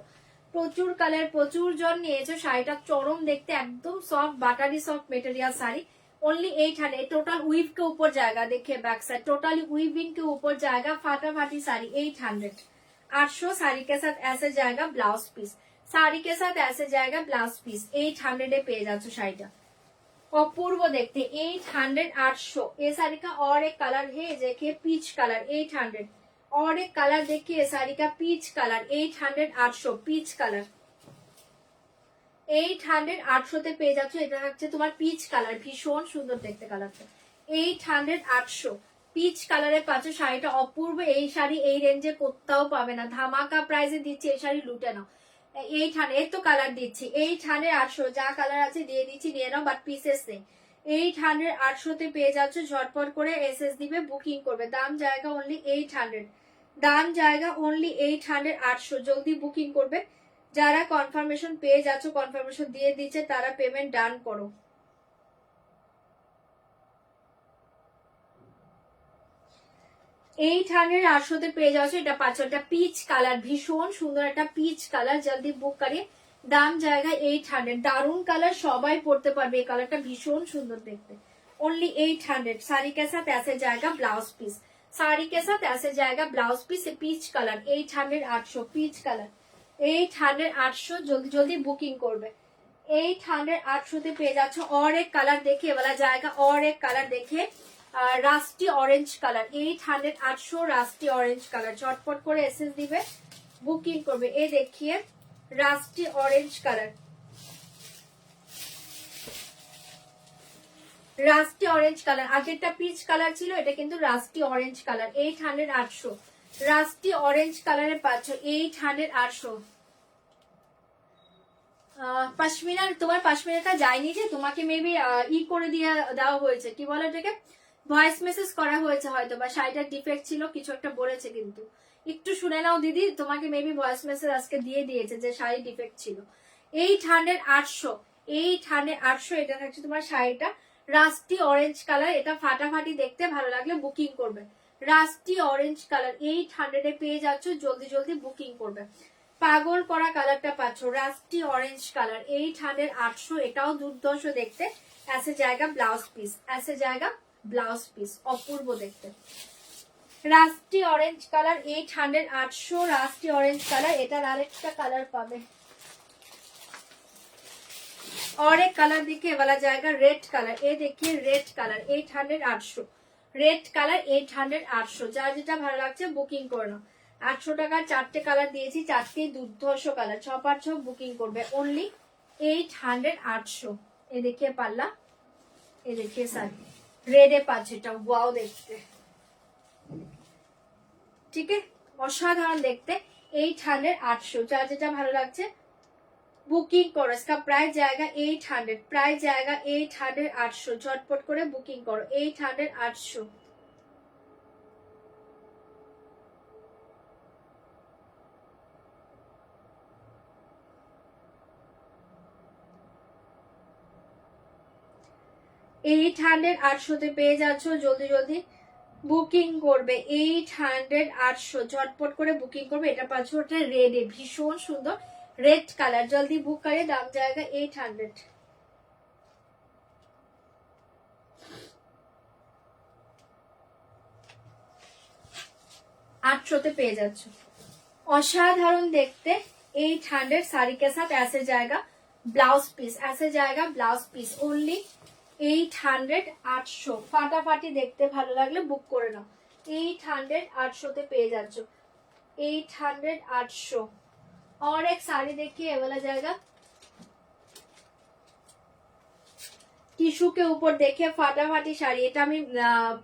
প্রচুর কালার, প্রচুর জন নিয়েছে। শাড়িটা চরম দেখতে, একদম soft buttery soft material sari, only 800। Total weave के ऊपर जाएगा, देखिए बैक साइड टोटली वीविंग के ऊपर जाएगा, फाटाफाटी साड़ी 800 800। साड़ी के साथ ऐसे जाएगा ब्लाउज पीस, साड़ी के साथ ऐसे जाएगा ब्लाउज पीस। 800 ए पेज आছো শাড়িটা, অপূর্ব দেখতে। 800 800। ये साड़ी का और एक कलर है, देखिए पीच कलर 800। और एक कलर देखिए साड़ी का पीच कलर 800 800 पीच कलर 800 800 তে পেয়ে যাচ্ছ। এটা হচ্ছে তোমার পিচ কালার, ভীষণ সুন্দর দেখতে কালারটা। 800 800 পিচ কালারে পাচ্ছ শাড়িটা, অপূর্ব। এই শাড়ি এই রেঞ্জে কোথাও পাবে না, ধামাকা প্রাইসে দিচ্ছি। এই শাড়ি লুটে নাও। 800 এর তো কালার দিচ্ছি, 800 800 যা কালার আছে দিয়ে দিচ্ছি, নিয়ে নাও, বাট পিসেস নেই। 800 800 তে পেয়ে যাচ্ছ, ঝটপট করে এসএস দিবে, বুকিং করবে। দাম জায়গা অনলি 800, দাম জায়গা অনলি 800 800। জলদি বুকিং করবে। যারা কনফার্মেশন পেয়ে যাচ্ছ, কনফার্মেশন দিয়ে দিচ্ছে, তারা পেমেন্ট ডান করো। 800 800 তে পেয়ে যাচ্ছ। এটা পাচ্ছ, এটা পিচ কালার, ভীষণ সুন্দর একটা পিচ কালার। জলদি বুক করিয়ে। দাম জায়গা 800, দারুন কালার, সবাই পড়তে পারবে। এই কালারটা ভীষণ সুন্দর দেখতে, ओनली 800। साड़ी के साथ ऐसे जाएगा ब्लाउज पीस, साड़ी के साथ ऐसे जाएगा blouse piece. Peach colour 800 800 peach colour 800 800। जल्दी जल्दी बुकिंग করবে। 800 800 তে পেয়ে যাচ্ছ। और एक कलर देखिए वाला जाएगा, और एक कलर देखिए rusty orange colour 800 800 rusty orange colour. চটপট করে এসএস দিবে, বুকিং করবে। এই দেখিয়ে rusty orange colour, rusty orange colour. আগেরটা পিচ কালার ছিল, এটা কিন্তু rusty orange colour. 800 800 rusty orange কালারে পাচ্ছ 800 800। পশমিনা, তোমার পশমিনাটা যায়নি যে, তোমাকে মেবি ই করে দিয়ে দেওয়া হয়েছে, কি বলে এটাকে, ভয়েস মেসেজ করা হয়েছে হয়তো, বা শাড়িটার ডিফেক্ট ছিল, কিছু একটা বলেছে। কিন্তু একটু শুনে নাও দিদি, তোমাকে মেবি ভয়েস মেসেজ আজকে দিয়ে দিয়েছে যে শাড়ি ডিফেক্ট ছিল। 800 800 800 800 এটা থাকছে তোমার শাড়িটা রাস্টি অরেঞ্জ কালার। এটা ফাটাফাটি দেখতে, ভালো লাগলে বুকিং করবে। রাস্টি অরেঞ্জ কালার 800 এ পেয়ে যাচ্ছ, জলদি জলদি বুকিং করবে। পাগল করা কালারটা পাচ্ছ, রাস্টি অরেঞ্জ কালার 800 800। এটাও দুর্ধর্ষ দেখতে। ऐसे जाएगा ब्लाउज पीस, ऐसे जाएगा ब्लाउज पीस, অপূর্ব দেখতে। Rusty orange colour 800 800 rusty orange colour. এটার আরেকটা কালার পাবে, और एक कलर देखिए वाला जाएगा रेड कलर। ये देखिए रेड कलर 800 800 रेड कलर 800 800। যার যেটা ভালো লাগছে বুকিং করে নাও। 800 টাকার চারটে কালার দিয়েছি, চারটেই দুর্ধর্ষ কালার। 6 বুকিং করবে অনলি 800 800। ये देखिए पाल्ला, ये देखिए साड़ी रेडे पाচ্ছে এটা, ওয়াও দেখতে, ঠিক আছে, অসাধারণ দেখতে। 800 800 যার যেটা ভালো লাগছে বুকিং করো। इसका प्राइस जाएगा 800, प्राइस जाएगा 800 800। झटपट করে বুকিং করো 800 800। এইট হান্ড্রেড 800 পেয়ে যাচ্ছ, জলদি জলদি বুকিং করবে। 800 800 ঝটপট করে বুকিং করবে। এটা পাচ্ছ ওটা রেডে, ভীষণ সুন্দর रेड कलर। जल्दी बुक करिए, दाम जाएगा 800। 800 পেয়ে যাচ্ছ, অসাধারণ দেখতে। 800 साड़ी के साथ ऐसे जाएगा ब्लाउज पीस, ऐसे जाएगा ब्लाउज पीस ओनली 800 800। ফাটাফাটি দেখতে, ভালো লাগলে বুক করে নাও। 800 800 পেয়ে যাচ্ছ, 800 800। और एक साड़ी देखिए, ये वाला जाएगा টিস্যু के ऊपर देखिए ফাটাফাটি শাড়ি। এটা আমি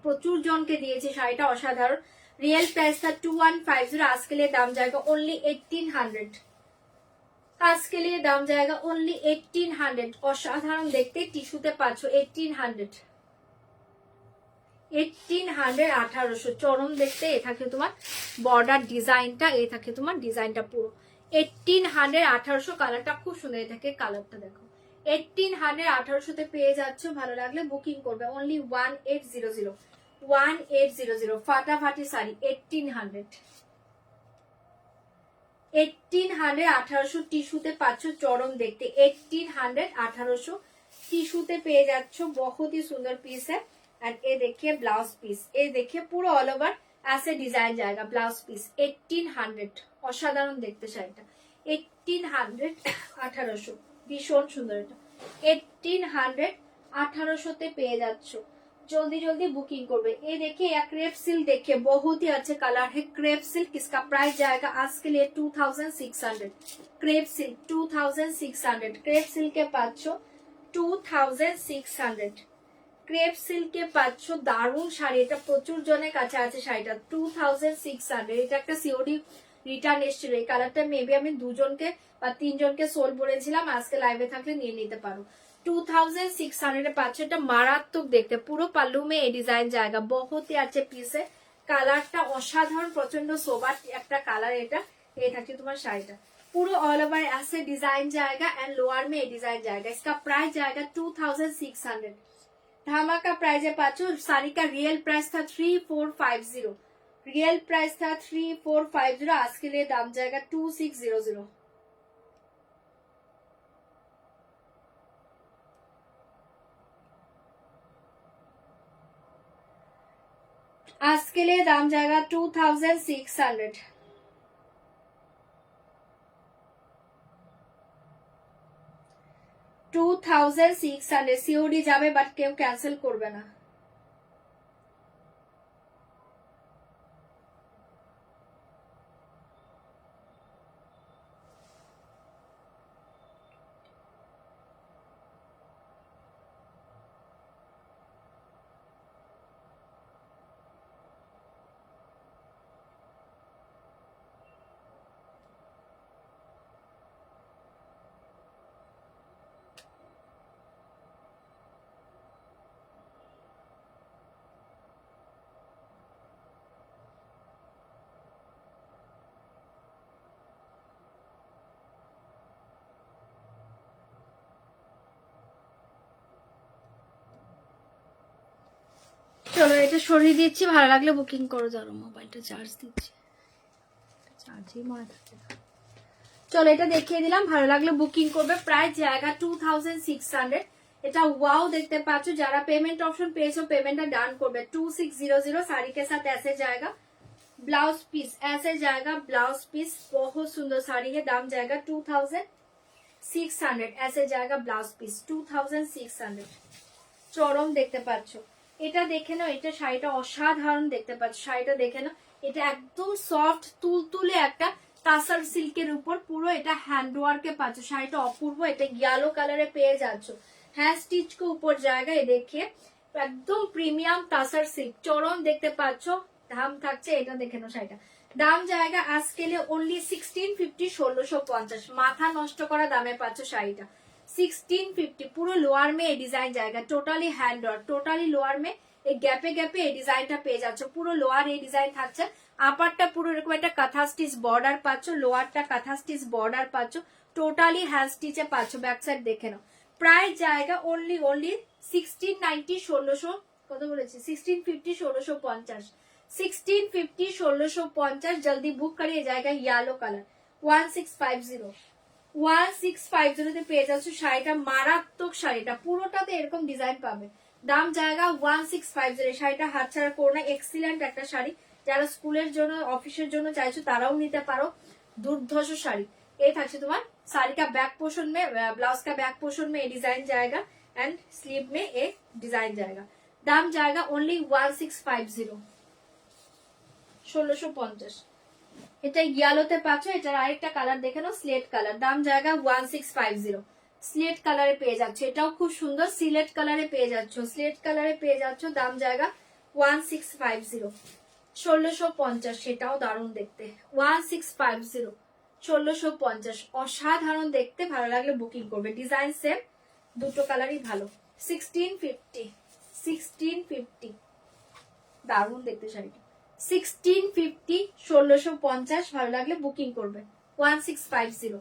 প্রচুর জনকে দিয়েছি, শাড়িটা অসাধারণ। रियल प्राइस था 2150, आज के लिए दाम जाएगा ओनली 1800। आज के लिए दाम जाएगा ओनली 1800। অসাধারণ দেখতে, টিস্যুতে পাচ্ছ 1800। 1800 1800 চরম দেখতে। এ থাকে তোমার বর্ডার ডিজাইনটা, এ থাকে তোমার ডিজাইনটা পুরো 1800 1800। কালারটা খুব সুন্দর, এ থাকে কালারটা দেখো। 1800 1800 তে পেয়ে যাচ্ছ, ভালো লাগলে বুকিং করবে অনলি 1800 1800। ফাটাফাটি শাড়ি 1800 1800 1800 টিস্যুতে পাচ্ছ, চরম দেখতে। 1800 1800 টিস্যুতে পেয়ে যাচ্ছ, बहुत ही सुंदर पीस है। एंड ये देखिए ब्लाउज पीस, ये देखिए पूरा ऑल ओवर ऐसे डिजाइन जाएगा ब्लाउज पीस 1800। অসাধারণ দেখতে শাড়িটা 1800 1800, ভীষণ সুন্দর এটা। 1800 1800 তে পেয়ে যাচ্ছ, जल्दी जल्दी बुकिंग करवे। ये देखिए या क्रेप सिल्क देखिए, बहुत ही अच्छे कलर है क्रेप सिल्क। इसका प्राइस जाएगा आज के लिए 2600। क्रेप सिल्क 2600, क्रेप सिल्क के पाচ্ছ 2600। ক্রেপ সিল্কে পাচ্ছ দারুণ শাড়ি। এটা প্রচুর জনের কাছে আছে শাড়িটা 2600। এটা একটা সিওডি রিটার্ন এসেছিল, এই কালারটা মেবি আমি দুজনকে বা তিনজনকে সোল বলেছিলাম, আজকে লাইভে থাকলে নিয়ে নিতে পারো। 2600 পাচ্ছ, এটা মারাত্মক দেখতে। পুরো পাল্লু মে এই ডিজাইন জায়গা, বহুত হি আছে পিসে। কালারটা অসাধারণ, প্রচন্ড সোবার একটা কালার এটা। এই থাকছে তোমার শাড়িটা पूरा ऑल ओवर ऐसे डिजाइन जाएगा एंड लोअर में डिजाइन जाएगा। इसका प्राइस जाएगा 2600। धामाका प्राइस है पाचो। साड़ी का रियल प्राइस था 3450, रियल प्राइस था 3450। आज के लिए दाम जाएगा 2600। आज के लिए दाम जाएगा 2600। सीओडी যাবে বাট কেউ ক্যান্সেল করবে না। চলো এটা সরিয়ে দিচ্ছি, ভালো লাগলে বুকিং করো। ধরো মোবাইলটা চার্জ দিচ্ছি, চার্জই মনে থাকছে না। চলো এটা দেখিয়ে দিলাম, ভালো লাগলে বুকিং করবে। প্রাইস জায়গা 2600। এটা ওয়াও দেখতে পাচ্ছ। যারা পেমেন্ট অপশন পেয়েছো পেমেন্টটা ডান করবে। 2600 साड़ी के साथ ऐसे जाएगा ब्लाउज पीस, ऐसे जाएगा ब्लाउज पीस। बहुत सुंदर साड़ी है। दाम जाएगा 2600। ऐसे जाएगा ब्लाउज पीस 2600। চরম দেখতে পাচ্ছ। এটা দেখে নাও, এটা শাড়িটা অসাধারণ দেখতে পাচ্ছ। শাড়িটা দেখে নাও, এটা একদম সফট তুলতুলে একটা তাসার সিল্কের উপর পুরো এটা হ্যান্ড ওয়ার্কে পাচ্ছ। শাড়িটা অপূর্ব। এটা ইয়েলো কালারে পেয়ে যাচ্ছ। হ্যাঁ স্টিচ के ऊपर जाएगा। ये देखिए একদম প্রিমিয়াম তাসার সিল্ক, চরম দেখতে পাচ্ছ। দাম থাকছে, এটা দেখে নাও শাড়িটা। দাম জায়গা আজকে অনলি 1650, 1650। মাথা নষ্ট করা দামে পাচ্ছ শাড়িটা 1650। পুরো লোয়ার में ये डिजाइन जाएगा, totally hand work, totally lower में এই গ্যাপে গ্যাপে এই ডিজাইনটা পেয়ে যাচ্ছ। পুরো লোয়ার এই ডিজাইন থাকছে। আপারটা পুরো এরকম একটা কাঁথা স্টিচ বর্ডার পাচ্ছ, লোয়ারটা কাঁথা স্টিচ বর্ডার পাচ্ছ, টোটালি হ্যান্ড স্টিচে পাচ্ছ। ব্যাক সাইড দেখে নাও। প্রাইস জায়গা অনলি 1690, 1600 কত বলেছি 1650, 1650। 1650, 1650। जल्दी बुक करिए। जाएगा येलो कलर 1650। 1650 তে পেয়ে যাচ্ছ শাড়িটা। মারাত্মক শাড়িটা, পুরোটাতে এরকম ডিজাইন পাবে। দাম জায়গা 1650। শাড়িটা হাতছাড়া করো না, এক্সিলেন্ট একটা শাড়ি। যারা স্কুলের জন্য অফিসের জন্য চাইছো তারাও নিতে পারো। दुर्धर्ष শাড়ি। এই থাকছে তোমার साड़ी का बैक पोर्शन में, ब्लाउज का बैक पोर्शन में ये डिजाइन जाएगा एंड स्लीव में ये डिजाइन जाएगा। दाम जाएगा ओनली 1650, 1650। এটা ইয়েলোতে পাচ্ছ। এটার আরেকটা কালার দেখে নাও, স্লেট কালার। দাম জায়গা 1650। স্লেট কালারে পেয়ে যাচ্ছ, এটাও খুব সুন্দর। সিলেট কালারে পেয়ে যাচ্ছ, স্লেট কালারে পেয়ে যাচ্ছ। দাম জায়গা 1650, 1650। সেটাও দারুণ দেখতে। 1650, 1650। অসাধারণ দেখতে, ভালো লাগলে বুকিং করবে। ডিজাইন সেম, দুটো কালারই ভালো। 1650, 1650। দারুণ দেখতে শাড়িটা। 1650, 1650। ভালো লাগলে বুকিং করবে। 1650,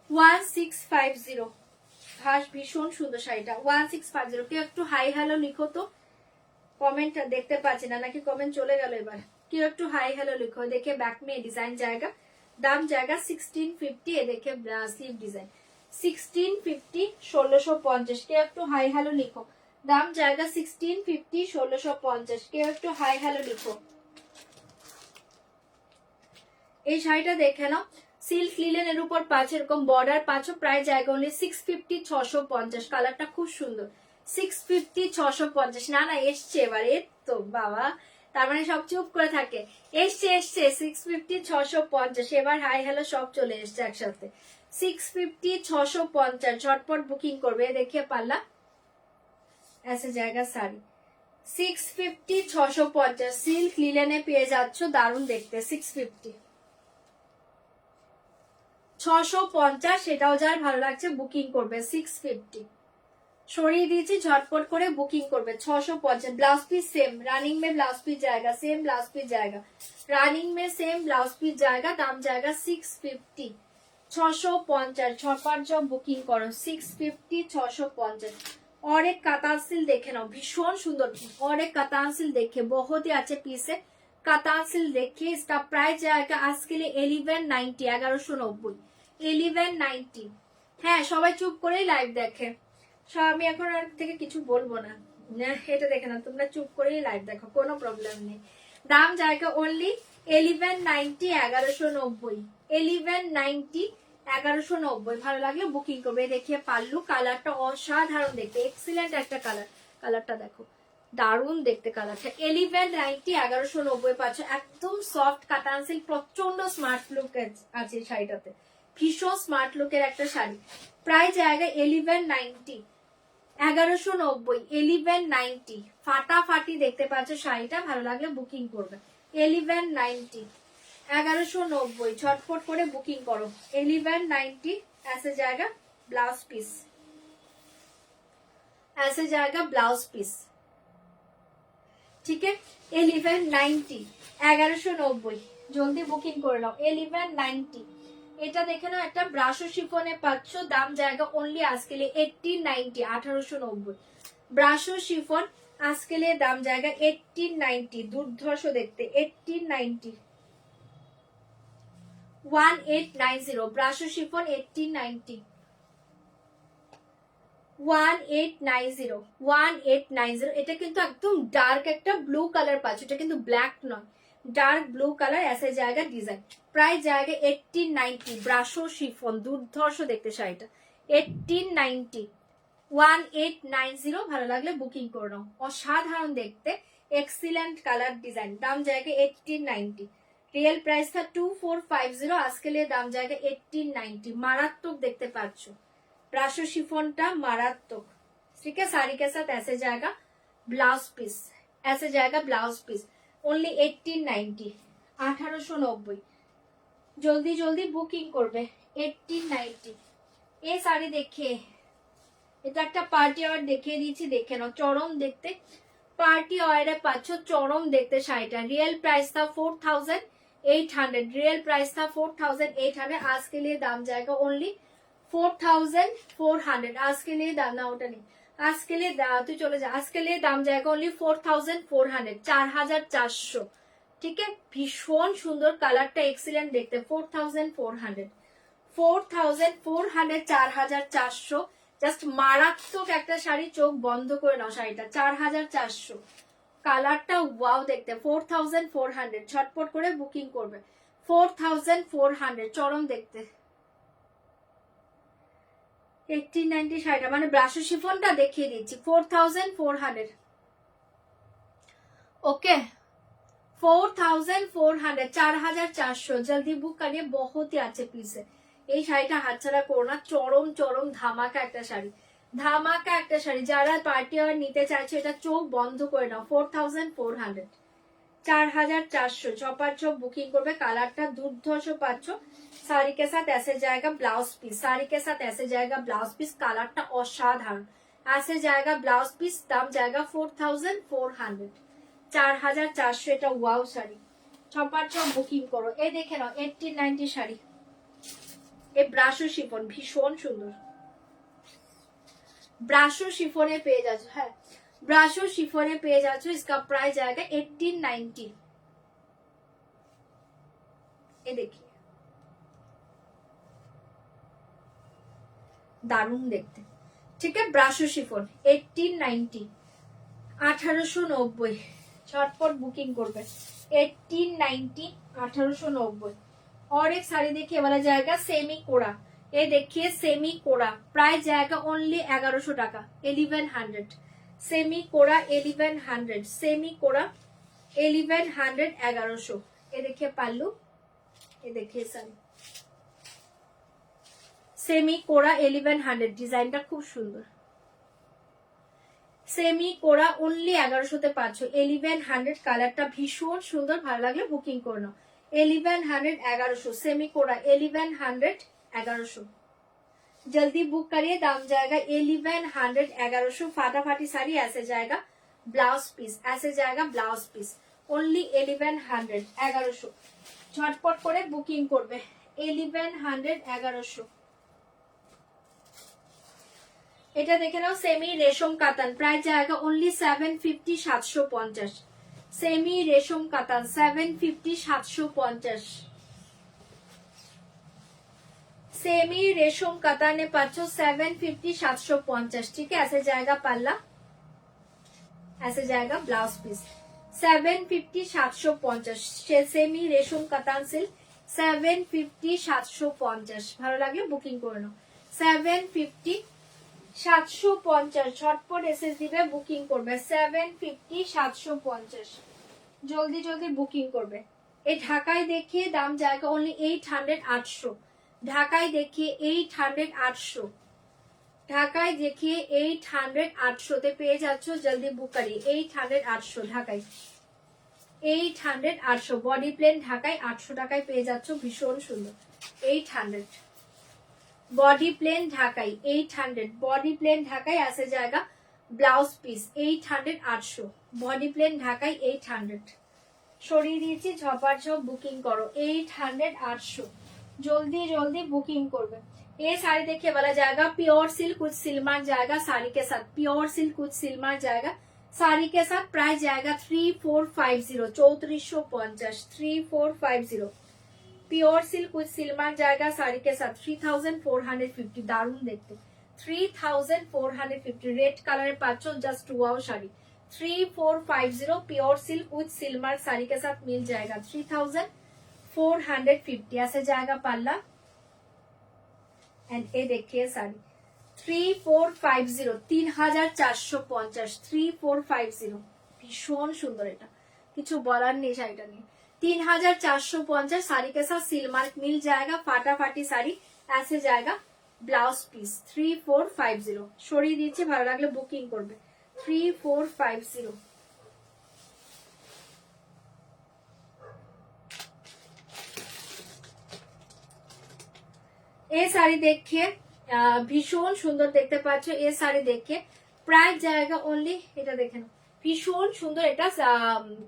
1650। ভাস ভীষণ সুন্দর শাড়িটা। 1650। কেউ একটু হাই হ্যালো লিখো তো। কমেন্ট দেখতে পাচ্ছি না, নাকি কমেন্ট চলে গেল এবার। কেউ একটু হাই হ্যালো লিখো। দেখে बैक में डिजाइन जाएगा। दाम जाएगा 1650। ये देखिए स्लीव डिजाइन 1650, 1650। কেউ একটু হাই হ্যালো লিখো। দাম জায়গা 1650, 1650। কেউ একটু হাই হ্যালো লিখো। এই শাড়িটা দেখে নাও, সিল্ক লিলেনের উপর পাচ্ছ, এরকম বর্ডার পাচ্ছ। প্রাইস জায়গা অনলি 650, 650। কালারটা খুব সুন্দর। 650, 650। না না এসছে এবার, তো বাবা, তার মানে সব চুপ করে থাকে। এসছে 650, 650। এবার হাই হ্যালো সব চলে এসছে একসাথে। 650, 650। ঝটপট বুকিং করবে। দেখিয়ে পারলা ऐसे जाएगा साड़ी 650, 650। সিল্ক লিলেনে পেয়ে যাচ্ছ, দারুণ দেখতে। 650, 650। সেটাও যার ভালো লাগছে বুকিং করবে। 650 সরিয়ে দিয়েছি, ঝটপট করে বুকিং করবে। 650। ब्लाउज पीस सेम रनिंग में ब्लाउज पीस जाएगा, सेम ब्लाउज पीस जाएगा, रनिंग में सेम ब्लाउज पीस जाएगा। दाम जाएगा 650, 650। ছপার জব বুকিং করো। 650, 650। और एक কাতান সিল দেখে নাও, ভীষণ সুন্দর। और एक কাতান সিল দেখে बहुत ही अच्छे पीस है। কাতান সিল देखिए, इसका प्राइस जाएगा आज के लिए 1190, 1190, 1190। হ্যাঁ সবাই চুপ করে লাইভ দেখে। আমি এখন আর থেকে কিছু বলবো না। এটা দেখে না, তোমরা চুপ করেই লাইভ দেখো, কোনো প্রবলেম নেই। দাম জায়গা অনলি 1190, 1190, 1190, 1190। ভালো লাগলে বুকিং করবে। দেখিয়ে পাল্লু, কালারটা অসাধারণ দেখতে, এক্সিলেন্ট একটা কালার। কালারটা দেখো, দারুণ দেখতে কালারটা। 1190, 1190 পাচ্ছ। একদম সফট কাতান সিল্ক, প্রচন্ড স্মার্ট লুক আছে শাড়িটাতে। ভীষণ স্মার্ট লুকের একটা শাড়ি। প্রাইস জায়গা 1190, 1190, 1190। ফাটাফাটি দেখতে পাচ্ছ শাড়িটা, ভালো লাগলে বুকিং করবে। 1190, 1190। ঝটপট করে বুকিং করো। 1190। ऐसे जाएगा ब्लाउज पीस, ऐसे जाएगा ब्लाउज पीस। ठीक है 1190, 1190। জলদি বুকিং করে নাও। 1190। এটা দেখে নাও, একটা ব্রাশো শিফনে পাচ্ছ। দাম জায়গা অনলি আজকে 1890, 1890। ব্রাশো শিফন আজকে নিয়ে দাম জায়গা 1890, দুর্ধর্ষ দেখতে 1890, 1890 ব্রাশো শিফন 1890, 1890, 1890। এটা কিন্তু একদম ডার্ক একটা ব্লু কালার পাচ্ছ, এটা কিন্তু ব্ল্যাক নয়, ডার্ক ব্লু কালার এসে জায়গা ডিজাইন। প্রায় জায়গা 1890, ব্রাশো শিফন দুর্ধর্ষ দেখতে শাড়িটা 1890, 1890। ভালো লাগলে বুকিং করে নাও, অসাধারণ দেখতে, এক্সিলেন্ট কালার ডিজাইন। দাম জায়গা 1890, রিয়েল প্রাইস था 2450, আজকে লিয়ে দাম জায়গা 1890। मारात्मक देखते पाচ্ছ, ब्राशो शिफॉनটা मारात्मक। ठीक है, साड़ी के साथ ऐसे जाएगा ब्लाउज पीस, ऐसे जाएगा ब्लाउज पीस, ओनली 1890, 1890। জলদি জলদি বুকিং করবে 1890। এই শাড়ি দেখে, এটা একটা পার্টি ওয়্যার দেখিয়ে দিয়েছি, দেখে নাও, চরম দেখতে পার্টি ওয়্যারে পাচ্ছ, চরম দেখতে শাড়িটা। রিয়েল প্রাইস था 4800, रियल प्राइस था 4800, आज के लिए दाम जाएगा ओनली 4400। आज के लिए दाम ना ওটা নেই, आज के लिए তুই চলে যা, आज के लिए दाम जाएगा ओनली 4400, 4400। ठीक है, ভীষণ সুন্দর কালারটা, এক্সিলেন্ট দেখতে, 4400, 4400, 4400। জাস্ট মারাত্মক একটা শাড়ি, চোখ বন্ধ করে নাও শাড়িটা, 4400। কালারটা ওয়াও দেখতে, 4400, ছটপট করে বুকিং করবে, 4400, চরম দেখতে। 1890 শাড়িটা, মানে ব্রাশো শিফনটা দেখিয়ে দিচ্ছি, 4400। ओके, 4400, 4400। जल्दी बुक करिए, बहुत ही अच्छे पीस है। এই শাড়িটা হাতছাড়া করো না, চরম চরম ধামাকা একটা শাড়ি, ধামাকা একটা শাড়ি। যারা পার্টি ওয়্যার নিতে চাইছে, এটা চোখ বন্ধ করে নাও, 4400, 4400, চপার চোখ বুকিং করবে। কালারটা দুর্ধর্ষ পাচ্ছ, শাড়ি के साथ ऐसे जाएगा ब्लाउज पीस, শাড়ি के साथ ऐसे जाएगा ब्लाउज पीस, কালারটা অসাধারণ, ऐसे जाएगा ब्लाउज पीस। দাম जाएगा 4400, 4400। এটা ওয়াও শাড়ি, চপার চোখ বুকিং করো। এই দেখে নাও 1890 শাড়ি, এই ব্রাশো শিফন ভীষণ সুন্দর, ब्राशो शिफोने পেয়ে যাচ্ছ। হ্যাঁ, ब्राशो शिफोने পেয়ে যাচ্ছ। इसका प्राइस जाएगा 1890। ये देखिए, दारुण देखते। ठीक है, ब्राशो शिफोन 1890, 1890। झटपट बुकिंग করবে 1890, 1890। और एक साड़ी देखिए वाला जाएगा सेमी कोड़ा, ये देखिए सेमी कोड़ा, प्राइस जाएगा ओनली 1100 টাকা, 1100। सेमी कोड़ा 1100, सेमी कोड़ा 1100, 1100। ये देखिए पाल्लू, ये देखिए साड़ी सेमी कोड़ा 1100, ডিজাইনটা খুব সুন্দর। সেমি কোড়া ওনলি 1100তে পাচ্ছ, 1100। কালারটা ভীষণ সুন্দর, ভালো লাগলে বুকিং করে নাও, 1100, 1100। सेमी कोड़ा 1100, 1100। जल्दी बुक करिए, दाम जाएगा 1100, 1100। फाटाफाटी साड़ी, ऐसे जाएगा ब्लाउज पीस, ऐसे जाएगा ब्लाउज पीस, ओनली 1100, 1100। झटपट করে বুকিং করবে 1100, 1100। এটা দেখে নাও, সেমি রেশম কাতান, প্রাইস जाएगा ओनली 750, 750। সেমি রেশম কাতান 750, 750। सेमी रेशम कताने पाचो 750, 750। ठीक है, ऐसे जाएगा पल्ला, ऐसे जाएगा ब्लाउज पीस, 750, 750। सेमी रेशम कतान सिल्क 750, 750। ভালো লাগলে বুকিং করে নাও, 750, 750। ঝটপট এসএস দিবে, বুকিং করবে 750, 750। জলদি জলদি বুকিং করবে। এই ঢাকায় দেখিয়ে দাম जाएगा ओनली 800, 800। ঢাকায় দেখিয়ে 800, 800। ঢাকায় দেখিয়ে 800, 800 তে পেয়ে যাচ্ছ। জলদি বুক করিয়ে 800, 800। ঢাকায় 800, 800। বডি প্লেন ঢাকায় 800 টাকায় পেয়ে যাচ্ছ, ভীষণ সুন্দর। 800 body plain Dhakai, 800 body plain Dhakai, ऐसे जाएगा blouse piece, 800, 800। Body plain Dhakai 800। সরিয়ে দিয়েছি, ঝপার ঝপ বুকিং করো 800, 800। जल्दी जल्दी बुकिंग করবে। ये साड़ी देखिए वाला जाएगा प्योर सिल्क, कुछ सिल्क मार्क जाएगा साड़ी के साथ, प्योर सिल्क कुछ सिल्क मार्क जाएगा साड़ी के साथ प्राइस जाएगा 3450, 3450, 3450। प्योर सिल्क विथ सिल्क जाएगा साड़ी के साथ 3450। दारुण देखते 3450 रेड कलर पाचो just wow sari 3450 pure silk with silk sari के साथ मिल जाएगा 3450 ऐसे जाएगा पल्ला। एंड ये देखिए साड़ी 3450 3450 3450 भीषण सुंदर এটা কিছু বলার নেই শাড়িটা নিয়ে 3450 साड़ी के साथ सिल्क मिल जाएगा फाटाफाटी साड़ी ऐसे जाएगा ब्लाउज पीस 3450 সরিয়ে দিয়েছি ভালো লাগলে বুকিং করবে 3450। ये साड़ी देखिए ভীষণ সুন্দর দেখতে পাচ্ছ। এই শাড়ি দেখে প্রাইস জায়গা অনলি এটা দেখে নাও ভীষণ সুন্দর এটা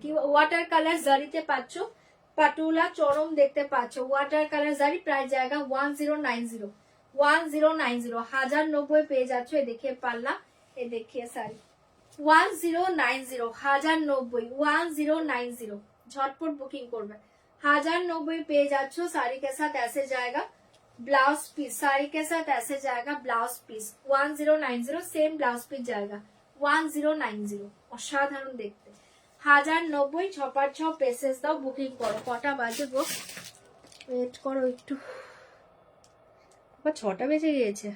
কি ওয়াটার কালার জারিতে পাচ্ছ পাটুলা চরম দেখতে পাচ্ছ ওয়াটার কালার জারি প্রাইস জায়গা 1090 1090 1090 পেয়ে যাচ্ছ। এ দেখে পাল্লা এ দেখে শাড়ি 1090 1090 1090 झटपट बुकिंग করবে 1090 পেয়ে যাচ্ছ। শাড়ি के साथ ऐसे जाएगा ब्लाउज पीस साड़ी के साथ ऐसे जाएगा blouse piece 1090 same blouse piece जाएगा 1090 অসাধারণ দেখতে 1090 ছপার ছ পেসেস দাও বুকিং করো। কটা বাজে গো ওয়েট করো একটু 6টা বেজে গিয়েছে।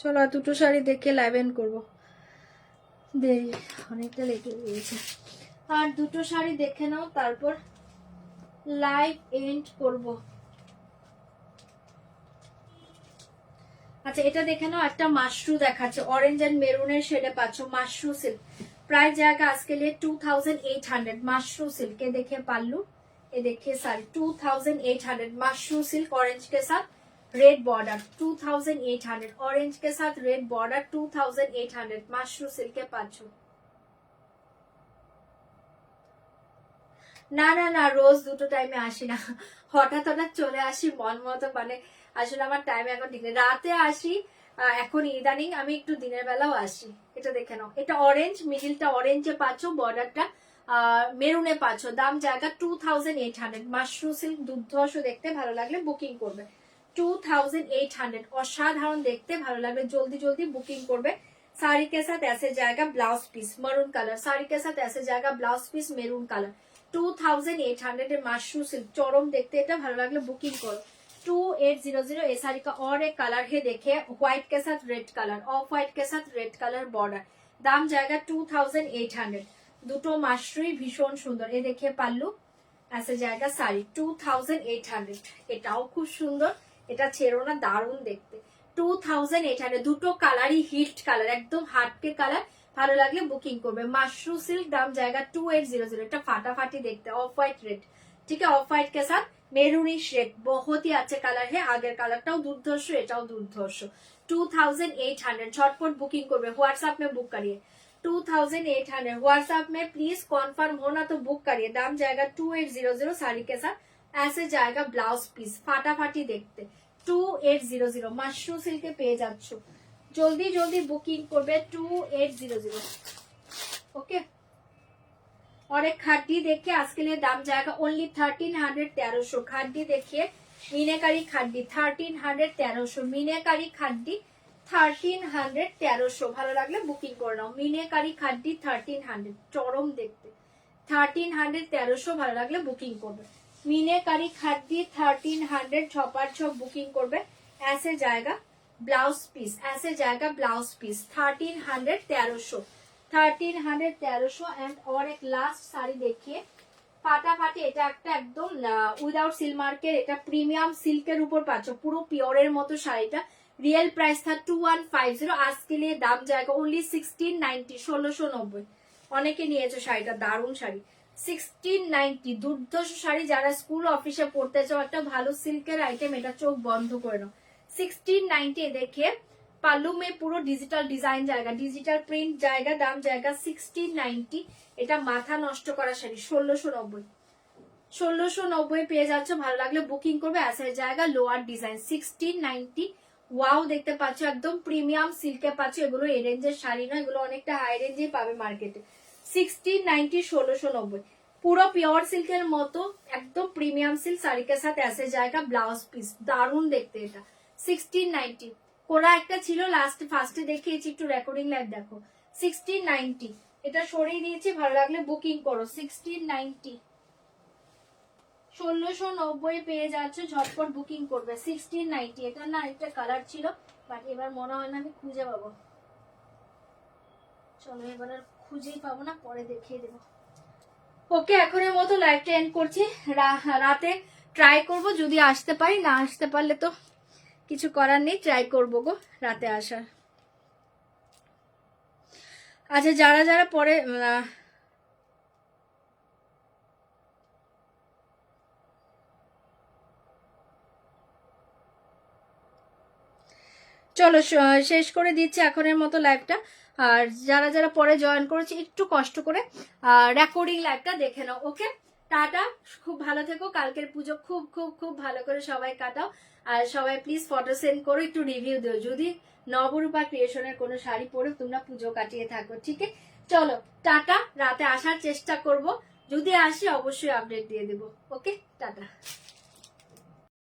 চলো দুটো শাড়ি দেখে লাইভ এন্ড করবো দেরি অনেকটা লেট হয়ে গিয়েছে। আর দুটো শাড়ি দেখে নাও তারপর লাইভ এন্ড করব। আচ্ছা এটা দেখে নাও একটা মাশরু দেখাচ্ছে অরেঞ্জ এন্ড মেরুনের শেডে পাচ্ছ মাশরু সিল্ক प्राइस जाएगा आज के लिए 2800 मशरू सिल्क के देखिए पल्लू ये देखिए साड़ी 2800 मशरू सिल्क ऑरेंज के साथ रेड बॉर्डर 2800 ऑरेंज के साथ रेड बॉर्डर 2800 मशरू सिल्क के पाछो না না না রোজ দুটো টাইমে আসি না হঠাৎ হঠাৎ চলে আসি মন মতো মানে আসলে আমার টাইম এখন ঠিক নেই রাতে আসি এখন ইদানিং আমি একটু দিনের বেলাও আসি। এটা দেখে নাও এটা অরেঞ্জ মিডিলটা অরেঞ্জে পাচ্ছ বর্ডারটা মেরুনে পাচ্ছ দাম জায়গা 2800 মাশরু সিল্ক দুর্ধর্ষ দেখতে ভালো লাগলে বুকিং করবে 2800 অসাধারণ দেখতে ভালো লাগলে জলদি জলদি বুকিং করবে। साड़ी के साथ ऐसे जाएगा blouse piece maroon colour sari के साथ ऐसे जाएगा ब्लाउज पीस मेरून कलर 2800 এর মাশরু সিল্ক চরম দেখতে এটা ভালো লাগলে বুকিং করো 2800। ये साड़ी का और एक कलर है देखिए व्हाइट के साथ रेड कलर ऑफ व्हाइट के साथ रेड कलर बॉर्डर दाम जाएगा 2800 দুটো মাশরুই ভীষণ সুন্দর। ये देखिए पल्लू ऐसे जाएगा साड़ी 2800 এটাও খুব সুন্দর এটা ছেড়ো না দারুণ দেখতে 2800 দুটো কালারই হিট কালার একদম হাটকে কালার ভালো লাগলে বুকিং করবে। মাশরু সিল্ক দাম জায়গা 2800 এটা ফাটাফাটি দেখতে ऑफ व्हाइट रेड ठीक है ऑफ व्हाइट के साथ मेरूनिश रेड बहुत ही अच्छे कलर है आगे कलरটাও দুর্ধর্ষ এটাও দুর্ধর্ষ 2800 झटपट बुकिंग করবে व्हाट्सएप में बुक करिए 2800 व्हाट्सएप में प्लीज कंफर्म होना तो बुक करिए दाम जाएगा 2800 साड़ी के साथ ऐसे जाएगा ब्लाउज पीस फाटाफाटी देखते 2800 মাশরু সিল্কে পেয়ে যাচ্ছ জলদি জলদি বুকিং করবে 2800 ओके। और एक खाड्डी देखिए आज के लिए दाम जाएगा ओनली 1300 1300 खाड्डी देखिए मीनाकारी खाड्डी 1300 1300 मीनाकारी खाड्डी 1300 1300 ভালো লাগলে বুকিং করে নাও मीनाकारी खाड्डी 1300 চরম দেখতে 1300 1300 ভালো লাগলে বুকিং করবে मीनाकारी खाड्डी 1300 छपार छप बुकिंग করবে ऐसे जाएगा ब्लाउज पीस ऐसे जाएगा ब्लाउज पीस 1300 1300 1300 एंड और एक लास्ट শাড়ি देखिए ফাটাফাটি এটা একটা একদম উইদাউট সিল মার্কের এটা প্রিমিয়াম সিল্কের উপর পাচ্ছ পুরো পিওরের মতো শাড়িটা रियल प्राइस था 2150, आज के लिए दाम जाएगा ओनली 1690, 1690। অনেকে নিয়েছো শাড়িটা, দারুণ শাড়ি, 1690 দুর্ধর্ষ শাড়ি। যারা স্কুল অফিসে পড়তে চাও একটা ভালো সিল্কের আইটেম, এটা চোখ বন্ধ করে নাও। 1690 দেখে পাল্লু মে পুরো ডিজিটাল ডিজাইন জায়গা, ডিজিটাল প্রিন্ট জায়গা, দাম জায়গা 1690। এটা মাথা নষ্ট করা শাড়ি, 1690, 1690 পেয়ে যাচ্ছ। ভালো লাগলে বুকিং করবে। অ্যাসের জায়গা, লোয়ার ডিজাইন, 1690। ওয়াও, দেখতে পাচ্ছ একদম প্রিমিয়াম সিল্কে পাচ্ছ। এগুলো এই রেঞ্জের শাড়ি না, এগুলো অনেকটা হাই রেঞ্জে পাবে মার্কেটে। 1690, 1690 পুরো পিওর সিল্কের মতো একদম প্রিমিয়াম সিল্ক শাড়িকে সাথে ऐसे জায়গা, ব্লাউজ পিস দারুণ দেখতে। এটা 1690। কোরা একটা ছিল লাস্ট ফার্স্টে দেখিয়েছি, একটু রেকর্ডিং লাইভ দেখো। 1690 এটা সরিয়ে দিয়েছি, ভালো লাগলে বুকিং করো। 1690, 1690 পেয়ে যাচ্ছে, ঝটপট বুকিং করবে। 1690। এটা না একটা কালার ছিল, বাট এবার মনে হয় না আমি খুঁজে পাবো। চলো এবার আর খুঁজেই পাবো না, পরে দেখিয়ে দেবো। ওকে, এখনের মতো লাইভটা এন্ড করছি। রাতে ট্রাই করব, যদি আসতে পারি, না আসতে পারলে তো কিছু করার নেই, ট্রাই করবো গো রাতে আসার। আচ্ছা, যারা যারা পরে চলো শেষ করে দিচ্ছি এখনের মতো লাইভটা। আর যারা যারা পরে জয়েন করেছে একটু কষ্ট করে রেকর্ডিং লাইভটা দেখে নাও। ওকে, টাটা, খুব ভালো থেকো। কালকের পুজো খুব খুব খুব ভালো করে সবাই কাটাও। আর সবাই প্লিজ ফটো সেন্ড করো, একটু রিভিউ দিও যদি নবরূপা ক্রিয়েশনের কোনো শাড়ি পরে তোমরা পুজো কাটিয়ে থাকো। ঠিক আছে, চলো টাটা। রাতে আসার চেষ্টা করব, যদি আসি অবশ্যই আপডেট দিয়ে দেবো। ওকে, টাটা।